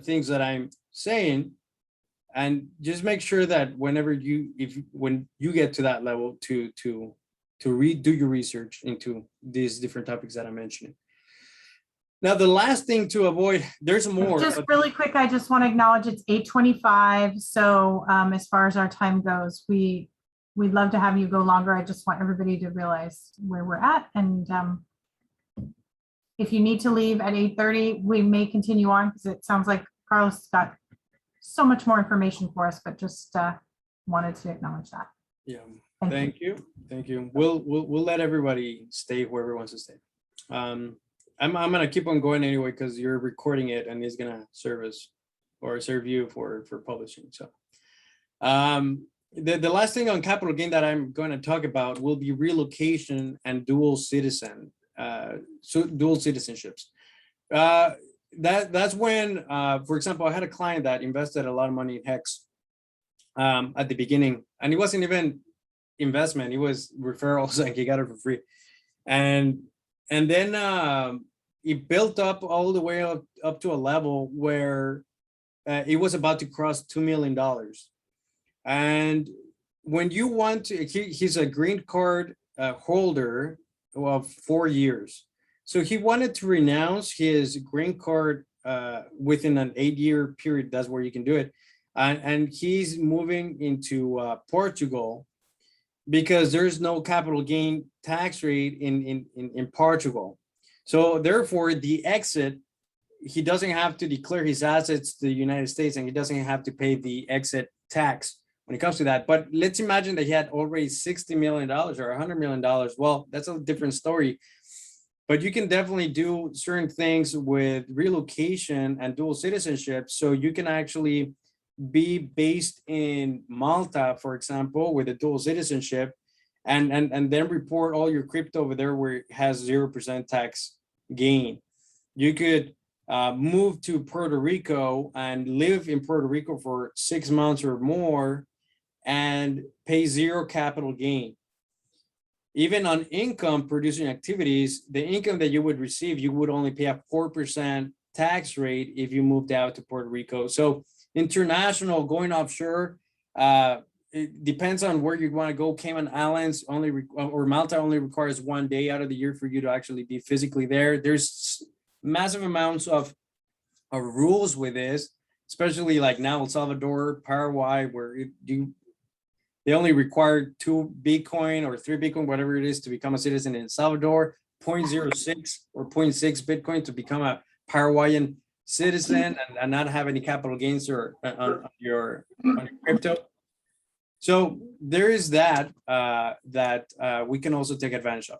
things that I'm saying, and just make sure that when you get to that level to do your research into these different topics that I'm mentioning. Now, the last thing to avoid, there's more. Just really quick, I just want to acknowledge it's 8:25. So as far as our time goes, we'd love to have you go longer. I just want everybody to realize where we're at. And if you need to leave at 8:30, we may continue on because it sounds like Carlos got so much more information for us, but just wanted to acknowledge that. Yeah, thank you. We'll let everybody stay whoever wants to stay. I'm gonna keep on going anyway because you're recording it and it's gonna serve you for publishing. So the last thing on capital gain that I'm going to talk about will be relocation and dual citizenships. That's when, for example, I had a client that invested a lot of money in Hex at the beginning, and it wasn't even investment; it was referrals, and he got it for free. And then it built up all the way up to a level where it was about to cross $2 million. And when you want to, he's a green card holder of 4 years. So he wanted to renounce his green card within an 8-year period. That's where you can do it. And he's moving into Portugal because there's no capital gain tax rate in Portugal. So therefore, the exit, he doesn't have to declare his assets to the United States, and he doesn't have to pay the exit tax when it comes to that. But let's imagine that he had already $60 million or $100 million. Well, that's a different story. But you can definitely do certain things with relocation and dual citizenship. So you can actually be based in Malta, for example, with a dual citizenship, and then report all your crypto over there where it has 0% tax gain. You could move to Puerto Rico and live in Puerto Rico for 6 months or more and pay 0 capital gain. Even on income producing activities, the income that you would receive, you would only pay a 4% tax rate if you moved out to Puerto Rico. So international, going offshore, it depends on where you want to go. Cayman Islands or Malta only requires 1 day out of the year for you to actually be physically there. There's massive amounts of rules with this, especially like now El Salvador, Paraguay, where they only require 2 Bitcoin or 3 Bitcoin, whatever it is, to become a citizen in El Salvador, 0.06 or 0.6 Bitcoin to become a Paraguayan citizen and not have any capital gains or on your crypto. So there is that we can also take advantage of.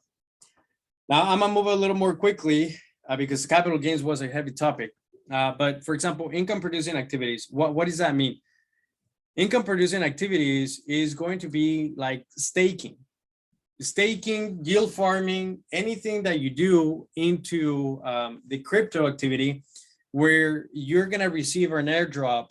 Now I'm gonna move a little more quickly because capital gains was a heavy topic. But for example, income producing activities, what does that mean? Income producing activities is going to be like staking. staking, yield farming, anything that you do into the crypto activity where you're going to receive an airdrop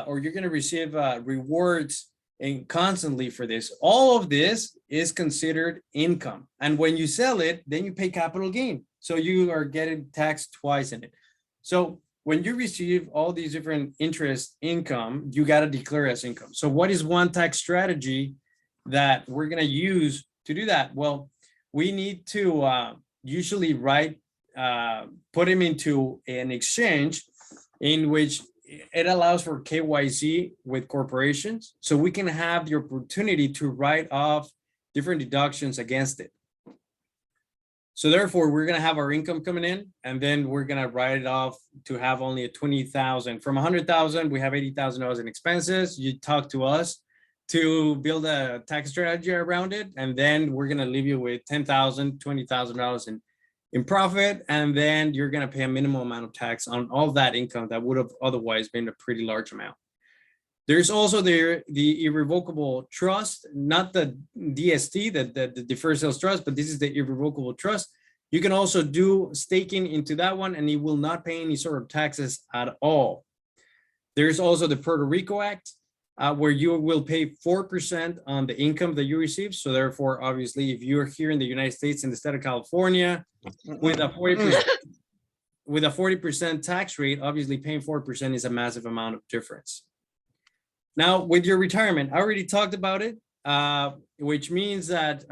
or you're going to receive rewards and constantly for this, all of this is considered income. And when you sell it, then you pay capital gain. So you are getting taxed twice in it. So when you receive all these different interest income, you got to declare as income. So what is one tax strategy that we're going to use to do that? Well, we need to usually put them into an exchange in which it allows for KYC with corporations. So we can have the opportunity to write off different deductions against it. So therefore, we're going to have our income coming in, and then we're going to write it off to have only a 20,000. From 100,000, we have $80,000 in expenses. You talk to us to build a tax strategy around it, and then we're going to leave you with $10,000, $20,000 in profit, and then you're going to pay a minimum amount of tax on all that income that would have otherwise been a pretty large amount. There's also the irrevocable trust, not the DST, the deferred sales trust, but this is the irrevocable trust. You can also do staking into that one, and you will not pay any sort of taxes at all. There's also the Puerto Rico Act, where you will pay 4% on the income that you receive. So therefore, obviously, if you're here in the United States in the state of California with a 40% tax rate, obviously paying 4% is a massive amount of difference. Now, with your retirement, I already talked about it, which means that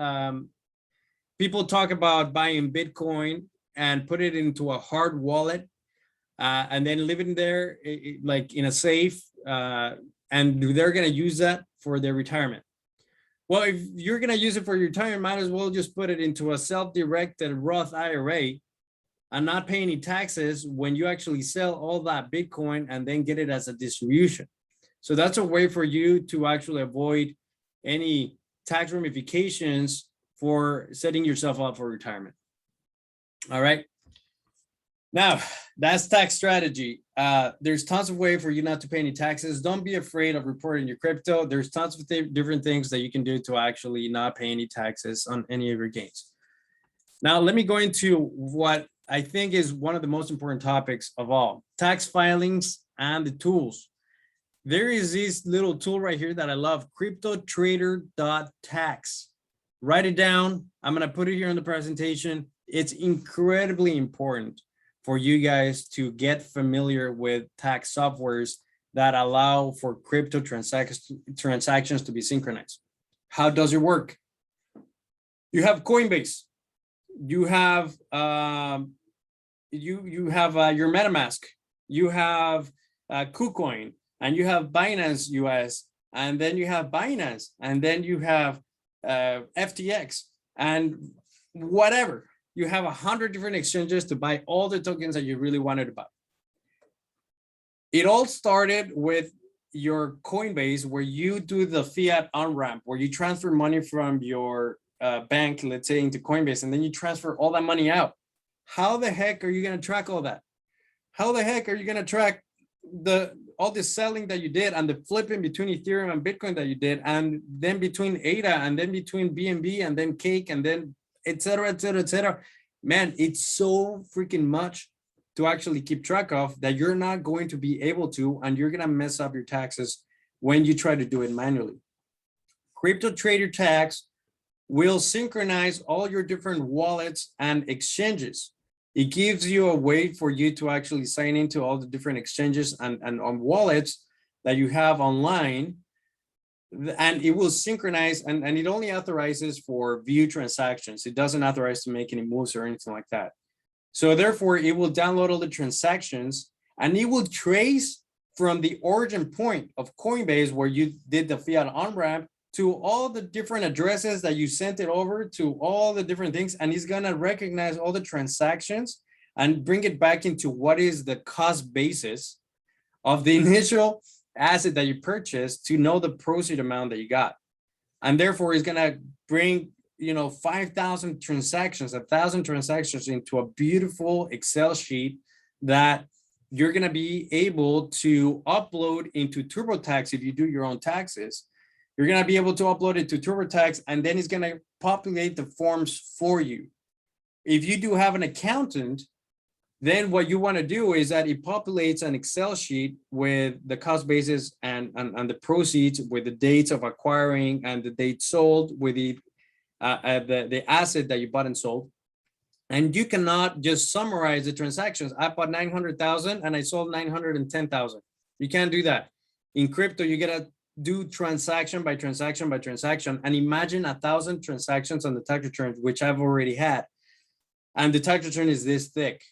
people talk about buying Bitcoin and put it into a hard wallet and then live in there like in a safe, and they're going to use that for their retirement. Well, if you're going to use it for your retirement, might as well just put it into a self-directed Roth IRA and not pay any taxes when you actually sell all that Bitcoin and then get it as a distribution. So that's a way for you to actually avoid any tax ramifications for setting yourself up for retirement. All right. Now, that's tax strategy. There's tons of ways for you not to pay any taxes. Don't be afraid of reporting your crypto. There's tons of different things that you can do to actually not pay any taxes on any of your gains. Now, let me go into what I think is one of the most important topics of all, tax filings and the tools. There is this little tool right here that I love, cryptotrader.tax. Write it down. I'm going to put it here in the presentation. It's incredibly important for you guys to get familiar with tax softwares that allow for crypto transactions to be synchronized. How does it work? You have Coinbase. You have your MetaMask. You have KuCoin. And you have Binance US, and then you have Binance, and then you have FTX, and whatever. You have 100 different exchanges to buy all the tokens that you really wanted to buy. It all started with your Coinbase, where you do the fiat on-ramp, where you transfer money from your bank, let's say, into Coinbase, and then you transfer all that money out. How the heck are you going to track all that? How the heck are you going to track all the selling that you did and the flipping between Ethereum and Bitcoin that you did, and then between ADA, and then between BNB, and then Cake, and then et cetera, et cetera, et cetera? Man, it's so freaking much to actually keep track of that you're not going to be able to, and you're going to mess up your taxes when you try to do it manually. Crypto Trader Tax will synchronize all your different wallets and exchanges. It gives you a way for you to actually sign into all the different exchanges and on wallets that you have online, and it will synchronize, and it only authorizes for view transactions. It doesn't authorize to make any moves or anything like that. So therefore, it will download all the transactions, and it will trace from the origin point of Coinbase, where you did the fiat on-ramp, to all the different addresses that you sent it over to, all the different things, and it's gonna recognize all the transactions and bring it back into what is the cost basis of the initial asset that you purchased to know the proceed amount that you got. And therefore, it's gonna bring 5,000 transactions, 1,000 transactions into a beautiful Excel sheet that you're gonna be able to upload into TurboTax if you do your own taxes. You're going to be able to upload it to TurboTax, and then it's going to populate the forms for you. If you do have an accountant, then what you want to do is that it populates an Excel sheet with the cost basis and the proceeds, with the dates of acquiring and the date sold, with the asset that you bought and sold. And you cannot just summarize the transactions. I bought 900,000 and I sold 910,000. You can't do that. In crypto, you gotta do transaction by transaction by transaction. And imagine 1,000 transactions on the tax return, which I've already had. And the tax return is this thick.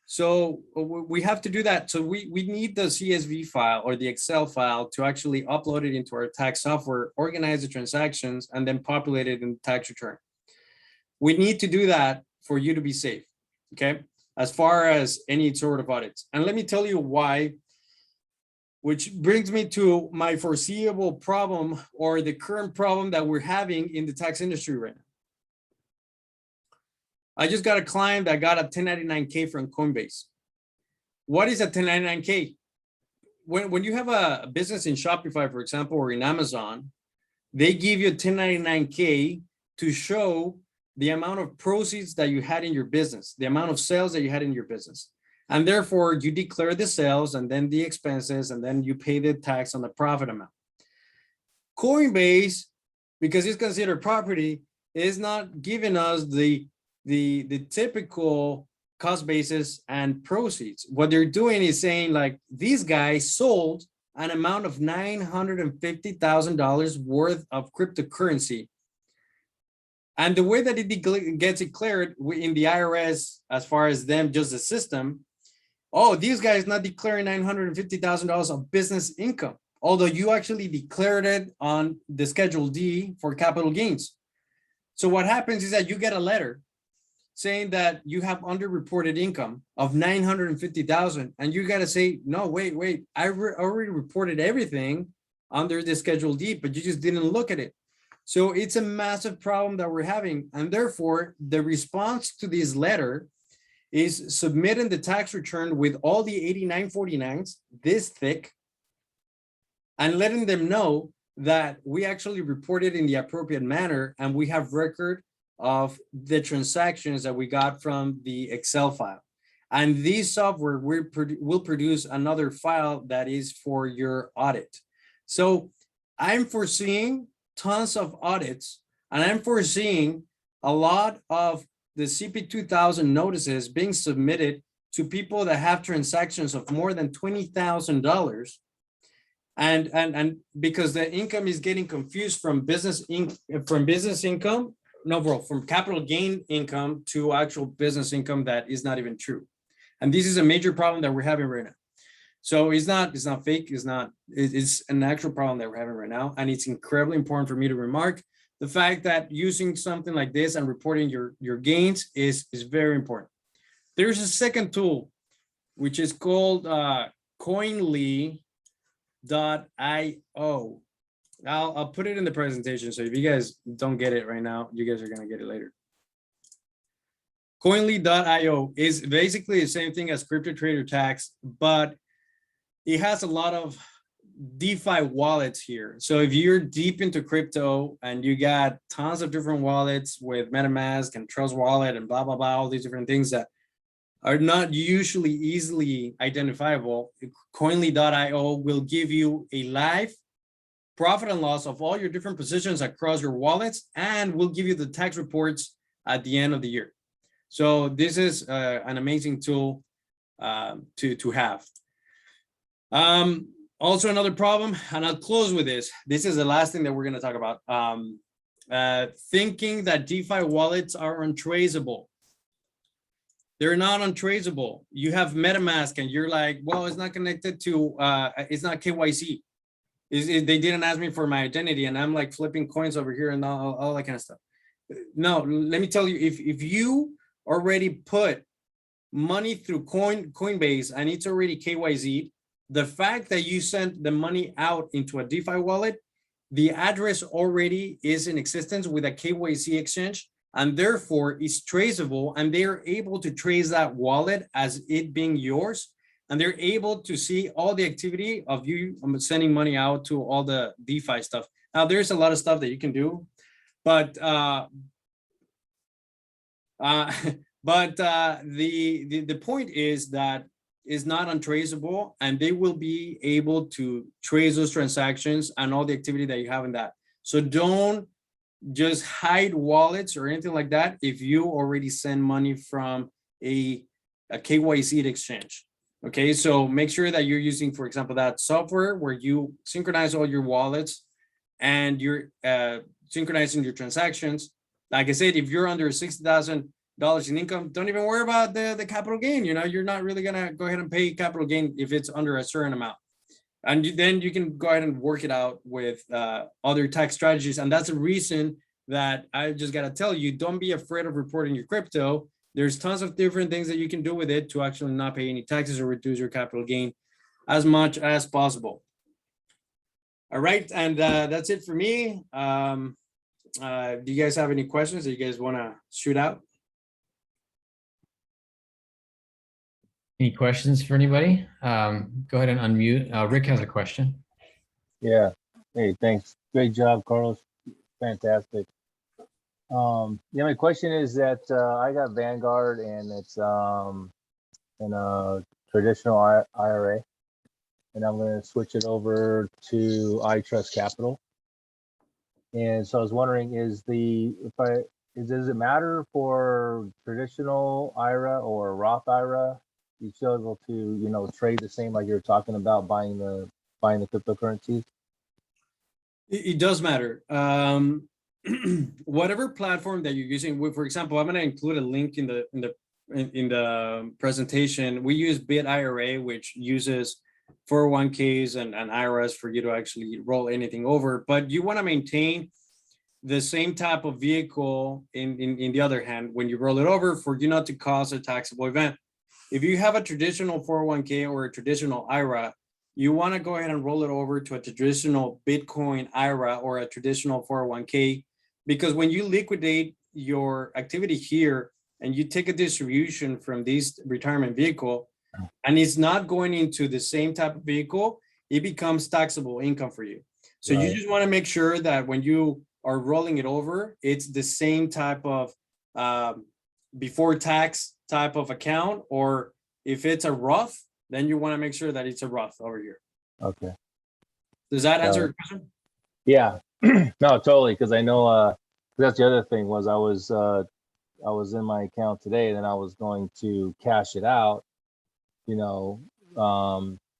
So we have to do that. So we need the CSV file or the Excel file to actually upload it into our tax software, organize the transactions, and then populate it in the tax return. We need to do that for you to be safe, okay? As far as any sort of audits. And let me tell you why, which brings me to my foreseeable problem, or the current problem that we're having in the tax industry right now. I just got a client that got a 1099K from Coinbase. What is a 1099K? When you have a business in Shopify, for example, or in Amazon, they give you a 1099K to show the amount of proceeds that you had in your business, the amount of sales that you had in your business. And therefore, you declare the sales and then the expenses, and then you pay the tax on the profit amount. Coinbase, because it's considered property, is not giving us the typical cost basis and proceeds. What they're doing is saying, like, these guys sold an amount of $950,000 worth of cryptocurrency. And the way that it gets declared in the IRS, as far as them, just the system, oh, these guys not declaring $950,000 of business income, although you actually declared it on the Schedule D for capital gains. So what happens is that you get a letter saying that you have underreported income of 950,000, and you got to say, no, wait, I already reported everything under the Schedule D, but you just didn't look at it. So it's a massive problem that we're having, and therefore the response to this letter is submitting the tax return with all the 8949s this thick, and letting them know that we actually reported in the appropriate manner, and we have record of the transactions that we got from the Excel file. And this software will produce another file that is for your audit. So I'm foreseeing tons of audits, and I'm foreseeing a lot of the CP 2000 notices being submitted to people that have transactions of more than $20,000. And because the income is getting confused from from capital gain income to actual business income that is not even true. And this is a major problem that we're having right now. So it's not fake, it's an actual problem that we're having right now. And it's incredibly important for me to remark the fact that using something like this and reporting your gains is very important. There's a second tool, which is called Coinly.io. I'll put it in the presentation. So if you guys don't get it right now, you guys are going to get it later. Coinly.io is basically the same thing as Crypto Trader Tax, but it has a lot of DeFi wallets here. So if you're deep into crypto and you got tons of different wallets with MetaMask and Trust Wallet and blah, blah, blah, all these different things that are not usually easily identifiable, Coinly.io will give you a live profit and loss of all your different positions across your wallets, and will give you the tax reports at the end of the year. So this is an amazing tool to have. Also another problem, and I'll close with this. This is the last thing that we're going to talk about. Thinking that DeFi wallets are untraceable. They're not untraceable. You have MetaMask and you're like, well, it's not connected to, it's not KYC. They didn't ask me for my identity, and I'm like flipping coins over here and all that kind of stuff. No, let me tell you, if you already put money through Coinbase and it's already KYC'd, the fact that you sent the money out into a DeFi wallet, the address already is in existence with a KYC exchange, and therefore is traceable, and they are able to trace that wallet as it being yours. and they're able to see all the activity of you sending money out to all the DeFi stuff. Now, there's a lot of stuff that you can do, but the point is that is not untraceable, and they will be able to trace those transactions and all the activity that you have in that. So don't just hide wallets or anything like that if you already send money from a KYC exchange. Okay, so make sure that you're using, for example, that software where you synchronize all your wallets and you're synchronizing your transactions. Like I said, if you're under $60,000 in income, don't even worry about the capital gain. You know, you're not really gonna go ahead and pay capital gain if it's under a certain amount. And then you can go ahead and work it out with other tax strategies. And that's the reason that I just gotta tell you, don't be afraid of reporting your crypto. There's tons of different things that you can do with it to actually not pay any taxes or reduce your capital gain as much as possible. All right, and that's it for me. Do you guys have any questions that you guys wanna shoot out? Any questions for anybody? Go ahead and unmute. Rick has a question. Yeah. Hey, thanks. Great job, Carlos. Fantastic. Yeah, my question is that I got Vanguard and it's in a traditional IRA, and I'm going to switch it over to iTrust Capital. And so I was wondering, does it matter for traditional IRA or Roth IRA? You still able to, you know, trade the same like you were talking about buying the cryptocurrencies? It does matter. Whatever platform that you're using, for example, I'm going to include a link in the presentation. We use BitIRA, which uses 401ks and IRAs for you to actually roll anything over. But you want to maintain the same type of vehicle in the other hand when you roll it over for you not to cause a taxable event. If you have a traditional 401k or a traditional IRA, you want to go ahead and roll it over to a traditional Bitcoin IRA or a traditional 401k, because when you liquidate your activity here and you take a distribution from this retirement vehicle and it's not going into the same type of vehicle, it becomes taxable income for you. So you just want to make sure that when you are rolling it over, it's the same type of before tax type of account, or if it's a Roth, then you want to make sure that it's a Roth over here. Okay. Does that answer your question? Yeah. No, totally. Because I know that's the other thing was I was in my account today, and then I was going to cash it out, you know,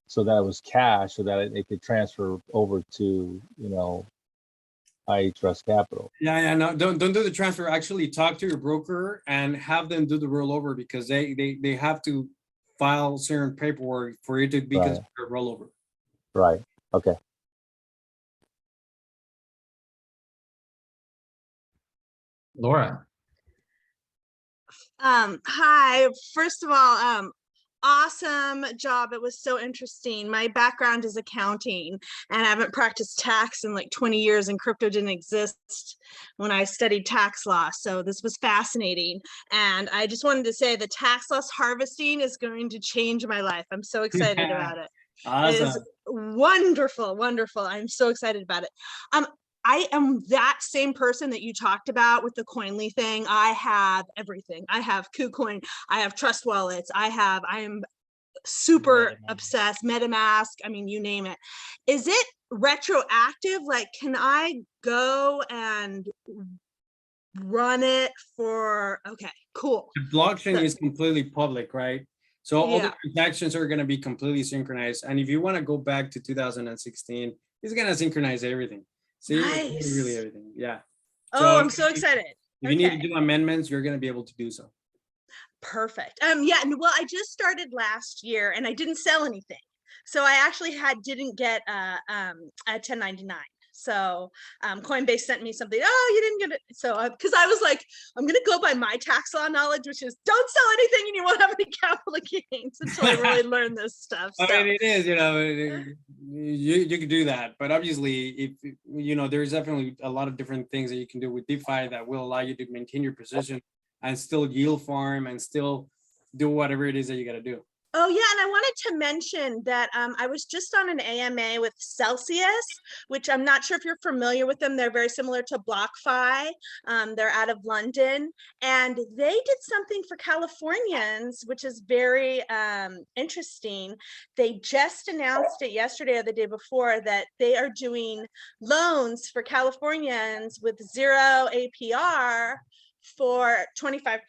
so that it was cash, so that it could transfer over to, you know, iTrust Capital. Yeah, no, don't do the transfer. Actually, talk to your broker and have them do the rollover, because they have to file certain paperwork for it to be considered a rollover. Right. Okay. Laura. Hi. First of all, awesome job. It was so interesting. My background is accounting, and I haven't practiced tax in like 20 years, and crypto didn't exist when I studied tax law. So this was fascinating. And I just wanted to say the tax loss harvesting is going to change my life. I'm so excited about it. Awesome. It is wonderful, wonderful. I'm so excited about it. I am that same person that you talked about with the Coinly thing. I have everything. I have KuCoin. I have Trust Wallets. I am super obsessed. MetaMask. I mean, you name it. Is it retroactive? Like, can I go and run it for? Okay, cool. The blockchain is completely public, right? So all the Yeah. transactions are going to be completely synchronized. And if you want to go back to 2016, it's going to synchronize everything. See, Nice. really everything. Yeah. Oh, I'm so excited. If you need to do amendments, you're going to be able to do so. Perfect. Yeah, well, I just started last year and I didn't sell anything. So I actually didn't get a 1099. So Coinbase sent me something. Oh, you didn't get it. So because I was like, I'm gonna go by my tax law knowledge, which is don't sell anything and you won't have any capital gains, until I really learn this stuff. So. I mean, it is, you know, you can do that, but obviously, if you know, there's definitely a lot of different things that you can do with DeFi that will allow you to maintain your position and still yield farm and still do whatever it is that you got to do. Oh yeah, and I wanted to mention that I was just on an AMA with Celsius, which I'm not sure if you're familiar with them. They're very similar to BlockFi. They're out of London, and they did something for Californians, which is very interesting. They just announced it yesterday or the day before that they are doing loans for Californians with 0 APR for 25%.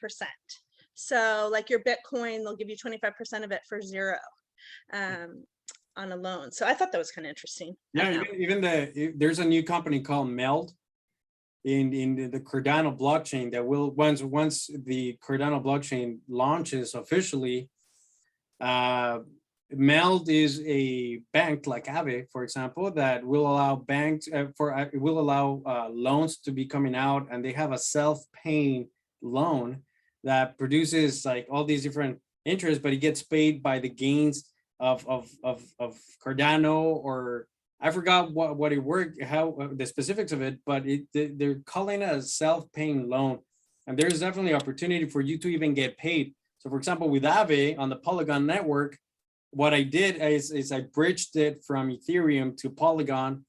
So like your Bitcoin, they'll give you 25% of it for 0 on a loan. So I thought that was kind of interesting. Yeah, there's a new company called Meld in the Cardano blockchain that will once the Cardano blockchain launches officially. Meld is a bank like Aave, for example, that will allow banks loans to be coming out, and they have a self-paying loan that produces like all these different interests, but it gets paid by the gains of Cardano, or I forgot what it worked, how the specifics of it, but they're calling it a self-paying loan, and there's definitely opportunity for you to even get paid. So, for example, with Aave on the Polygon network, what I did is I bridged it from Ethereum to Polygon,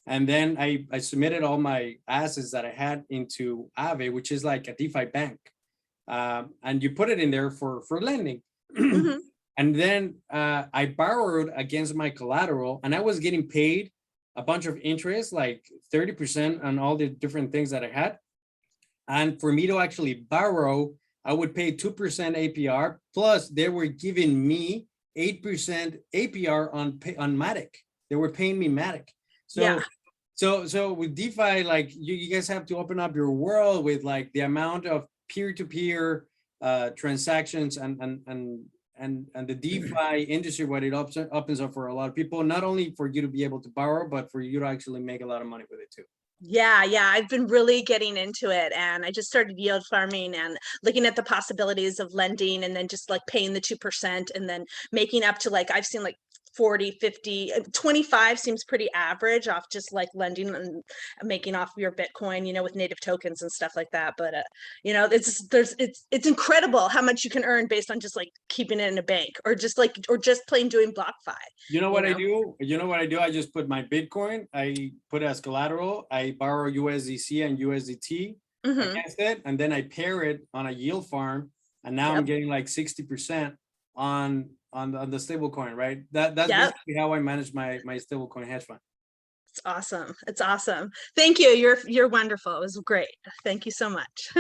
and then I submitted all my assets that I had into Aave, which is like a DeFi bank. And you put it in there for lending. Mm-hmm. And then I borrowed against my collateral, and I was getting paid a bunch of interest, like 30% on all the different things that I had. And for me to actually borrow, I would pay 2% APR, plus they were giving me 8% APR on Matic. They were paying me Matic. So Yeah. So with DeFi, like you guys have to open up your world with like the amount of peer-to-peer transactions and the DeFi industry, what it opens up for a lot of people, not only for you to be able to borrow, but for you to actually make a lot of money with it too. Yeah, I've been really getting into it, and I just started yield farming and looking at the possibilities of lending, and then just like paying the 2% and then making up to like, I've seen like 40, 50, 25 seems pretty average off just like lending and making off your Bitcoin, with native tokens and stuff like that. But it's incredible how much you can earn based on just like keeping it in a bank or just plain doing BlockFi. You know what I do? I just put my Bitcoin, I put it as collateral, I borrow USDC and USDT against it, and then I pair it on a yield farm, and now I'm getting like 60% on the stable coin, right? That's basically how I manage my stable coin hedge fund. It's awesome. It's awesome. Thank you. You're wonderful. It was great. Thank you so much.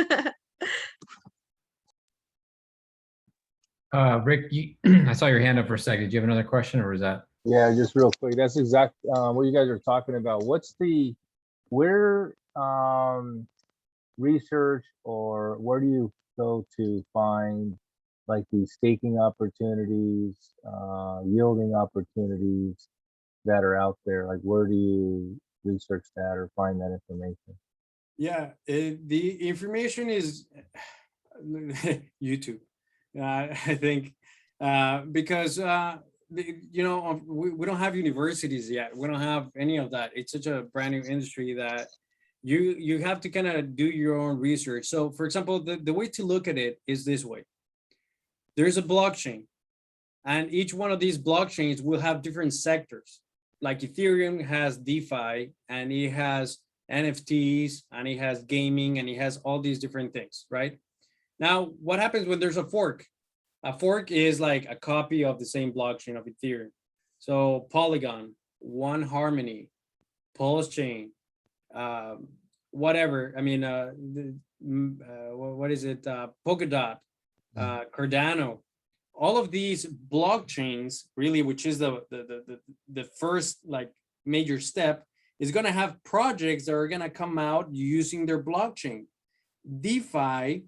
Rick, I saw your hand up for a second. Did you have another question, or was that? Yeah, just real quick. That's exact what you guys are talking about. Where research, or where do you go to find like these staking opportunities, yielding opportunities that are out there? Like, where do you research that or find that information? Yeah, the information is YouTube. I think because we don't have universities yet. We don't have any of that. It's such a brand new industry that you have to kind of do your own research. So, for example, the way to look at it is this way. There's a blockchain, and each one of these blockchains will have different sectors. Like Ethereum has DeFi, and it has NFTs, and it has gaming, and it has all these different things, right? Now, what happens when there's a fork? A fork is like a copy of the same blockchain of Ethereum. So Polygon, One Harmony, Pulse Chain, whatever. I mean, what is it? Polkadot, Cardano. All of these blockchains, really, which is the first like major step, is going to have projects that are going to come out using their blockchain. DeFi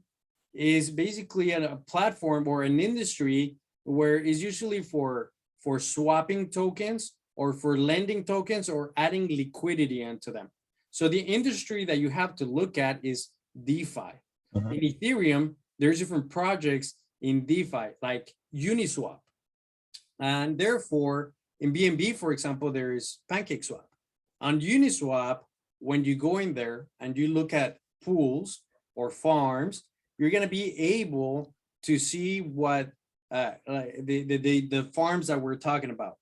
is basically a platform or an industry where it's usually for swapping tokens or for lending tokens or adding liquidity into them. So the industry that you have to look at is DeFi. In Ethereum, there's different projects in DeFi like Uniswap. And therefore, in BNB, for example, there is PancakeSwap. On Uniswap, when you go in there and you look at pools or farms, you're going to be able to see what like the farms that we're talking about.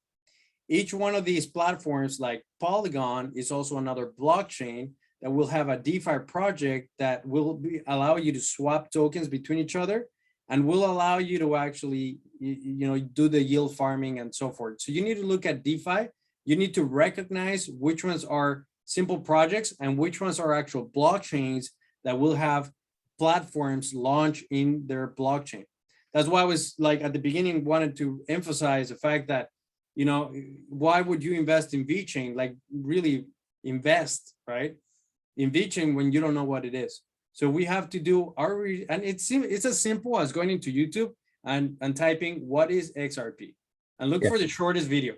Each one of these platforms, like Polygon, is also another blockchain that will have a DeFi project that will allow you to swap tokens between each other, and will allow you to actually, do the yield farming and so forth. So you need to look at DeFi. You need to recognize which ones are simple projects and which ones are actual blockchains that will have platforms launch in their blockchain. That's why I was like at the beginning wanted to emphasize the fact that, why would you invest in VeChain? Like really invest, right? In VeChain when you don't know what it is. So we have to do and it's as simple as going into YouTube and typing what is XRP and look for the shortest video.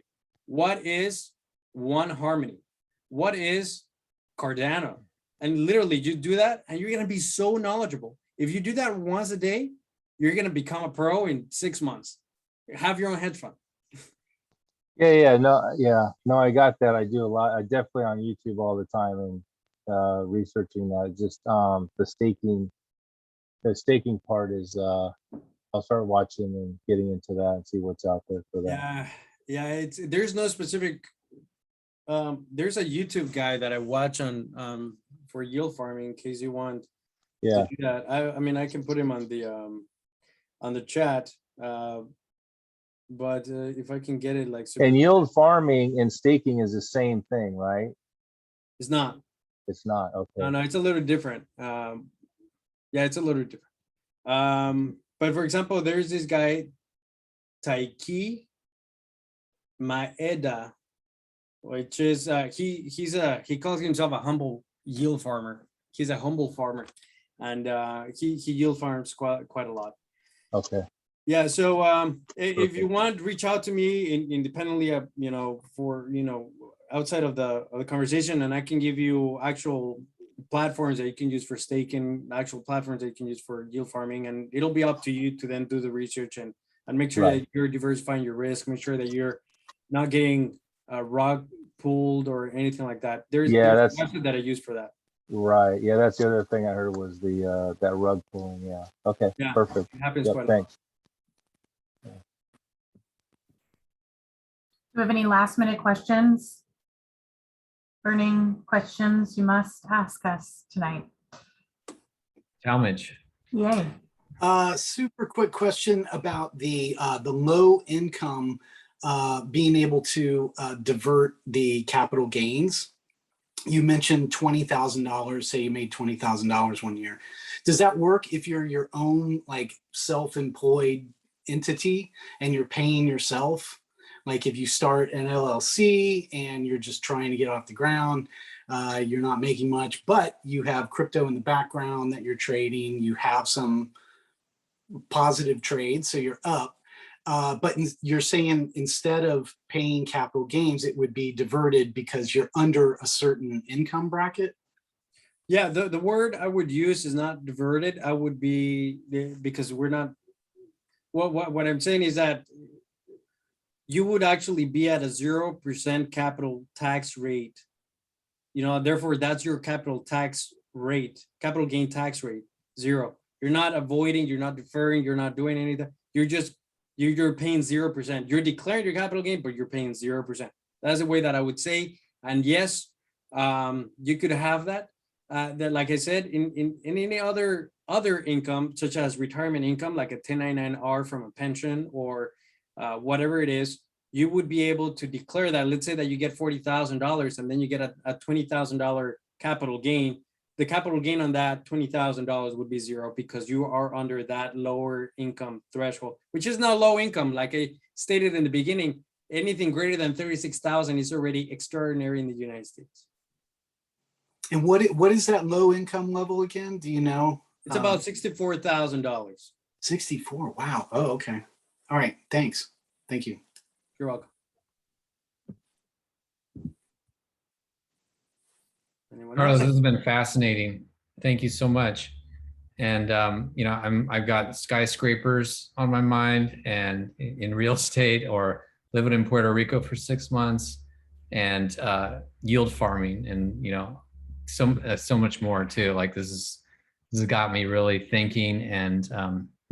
What is One Harmony? What is Cardano? And literally you do that and you're going to be so knowledgeable. If you do that once a day, you're going to become a pro in 6 months. Have your own hedge fund. No, I got that. I do a lot. I definitely on YouTube all the time and researching that. Just the staking part is I'll start watching and getting into that and see what's out there for that. There's no specific there's a YouTube guy that I watch on for yield farming in case you want to do that. I mean I can put him on the chat. But if I can get it like and yield farming and staking is the same thing, right? It's not. It's not. Okay. No, it's a little different. It's a little different. But for example, there's this guy, Taiki Maeda, which is he calls himself a humble yield farmer. He's a humble farmer, and he yield farms quite a lot. Okay. Yeah, so if you want, reach out to me independently, for outside of the conversation, and I can give you actual platforms that you can use for staking, actual platforms that you can use for yield farming, and it'll be up to you to then do the research and make sure that you're diversifying your risk, make sure that you're not getting rug pulled or anything like that. There's a method that I use for that. Right. Yeah, that's the other thing I heard was the that rug pulling. Yeah. Okay. Yeah, perfect. It happens quite thanks. Do you have any last minute questions? Burning questions you must ask us tonight. Talmadge. Yay. Super quick question about the low income being able to divert the capital gains. You mentioned $20,000. Say you made $20,000 one year. Does that work if you're your own like self-employed entity and you're paying yourself? Like if you start an LLC and you're just trying to get off the ground, you're not making much, but you have crypto in the background that you're trading, you have some positive trades, so you're up. But you're saying instead of paying capital gains, it would be diverted because you're under a certain income bracket? Yeah, the word I would use is not diverted. I would be, because we're not, what I'm saying is that you would actually be at a 0% capital tax rate. Therefore that's your capital tax rate, capital gain tax rate, 0. You're not avoiding, you're not deferring, you're not doing anything. You're paying 0%. You're declaring your capital gain, but you're paying 0%. That's the way that I would say. And yes, you could have that. That, like I said, in any other income, such as retirement income, like a 1099-R from a pension or whatever it is, you would be able to declare that. Let's say that you get $40,000 and then you get a $20,000 capital gain. The capital gain on that $20,000 would be 0 because you are under that lower income threshold, which is not low income. Like I stated in the beginning, anything greater than 36,000 is already extraordinary in the United States. And what is that low income level again? Do you know? It's about $64,000. 64. Wow. Oh, okay. All right. Thanks. Thank you. You're welcome. Carlos, this has been fascinating. Thank you so much. And I've got skyscrapers on my mind, and in real estate, or living in Puerto Rico for 6 months, and yield farming, and so much more too. Like this has got me really thinking, and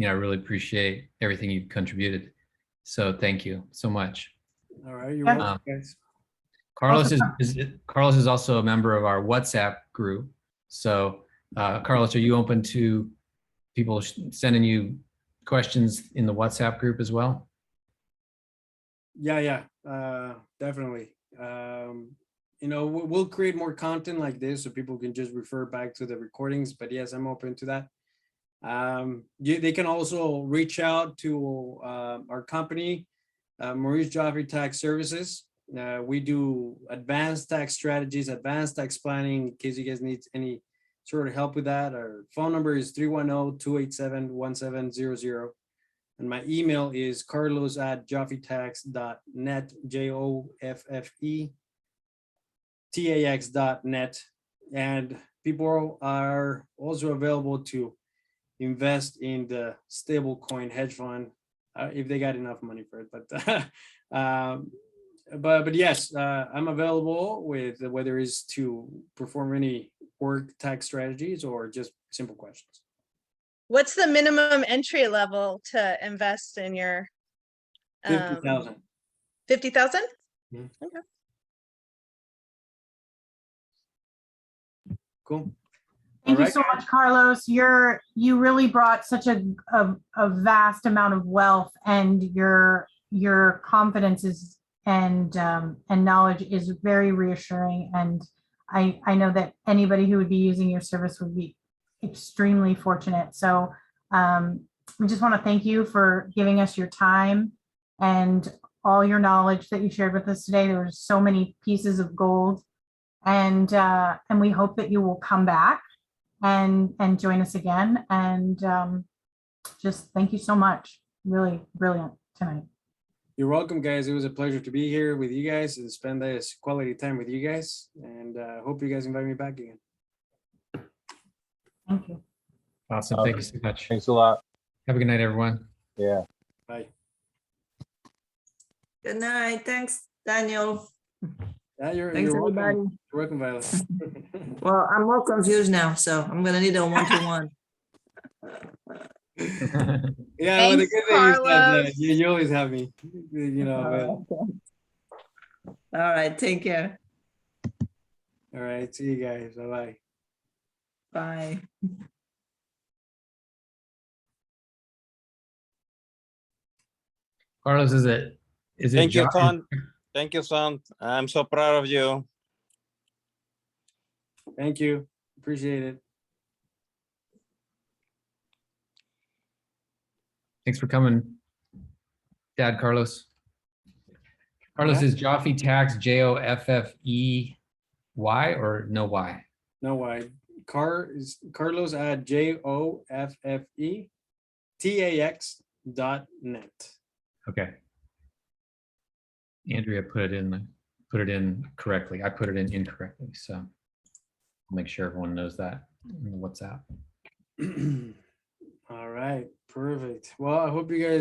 I really appreciate everything you've contributed. So thank you so much. All right, you're Yeah. welcome, guys. Carlos Carlos is also a member of our WhatsApp group. So Carlos, are you open to people sending you questions in the WhatsApp group as well? Yeah, definitely. We'll create more content like this so people can just refer back to the recordings. But yes, I'm open to that. They can also reach out to our company, Maurice Jaffe Tax Services. We do advanced tax strategies, advanced tax planning, in case you guys need any sort of help with that. Our phone number is 310-287-1700. And my email is carlos@joffetax.net, JOFFETAX.net. And people are also available to invest in the stablecoin hedge fund if they got enough money for it. But yes, I'm available with whether it's to perform any work tax strategies or just simple questions. What's the minimum entry level to invest in your 50,000. 50,000? Mhm. Okay. Cool. Thank you Alright, so much, Carlos. You really brought such a vast amount of wealth, and your confidence is and knowledge is very reassuring. And I know that anybody who would be using your service would be extremely fortunate. So we just want to thank you for giving us your time and all your knowledge that you shared with us today. There were so many pieces of gold, and we hope that you will come back and join us again. And just thank you so much. Really brilliant tonight. you're welcome, guys. It was a pleasure to be here with you guys and spend this quality time with you guys. And hope you guys invite me back again. Thank you. Awesome. Thank you so much. Thanks a lot. Have a good night, everyone. Yeah. Bye. Good night. Thanks, Daniel. Yeah, Thanks, you're welcome. everybody. You're welcome, Violet. Well, I'm more confused now, so I'm gonna need a one-to-one. Yeah, well, the Thanks, good thing is that Carlos. you always have me. All All right, take care. right, see you guys. Bye-bye. Bye. Carlos, is it Thank you, John? Son. Thank you, Son. I'm so proud of you. Thank you. Appreciate it. Thanks for coming, Dad Carlos. Carlos, Yeah. is Jaffe Tax JOFFEY or no Y? No, why? Carlos at JOFFETAX.net. Okay. Andrea put it in correctly. I put it in incorrectly, so I'll make sure everyone knows that in the WhatsApp. All right, perfect. Well, I hope you guys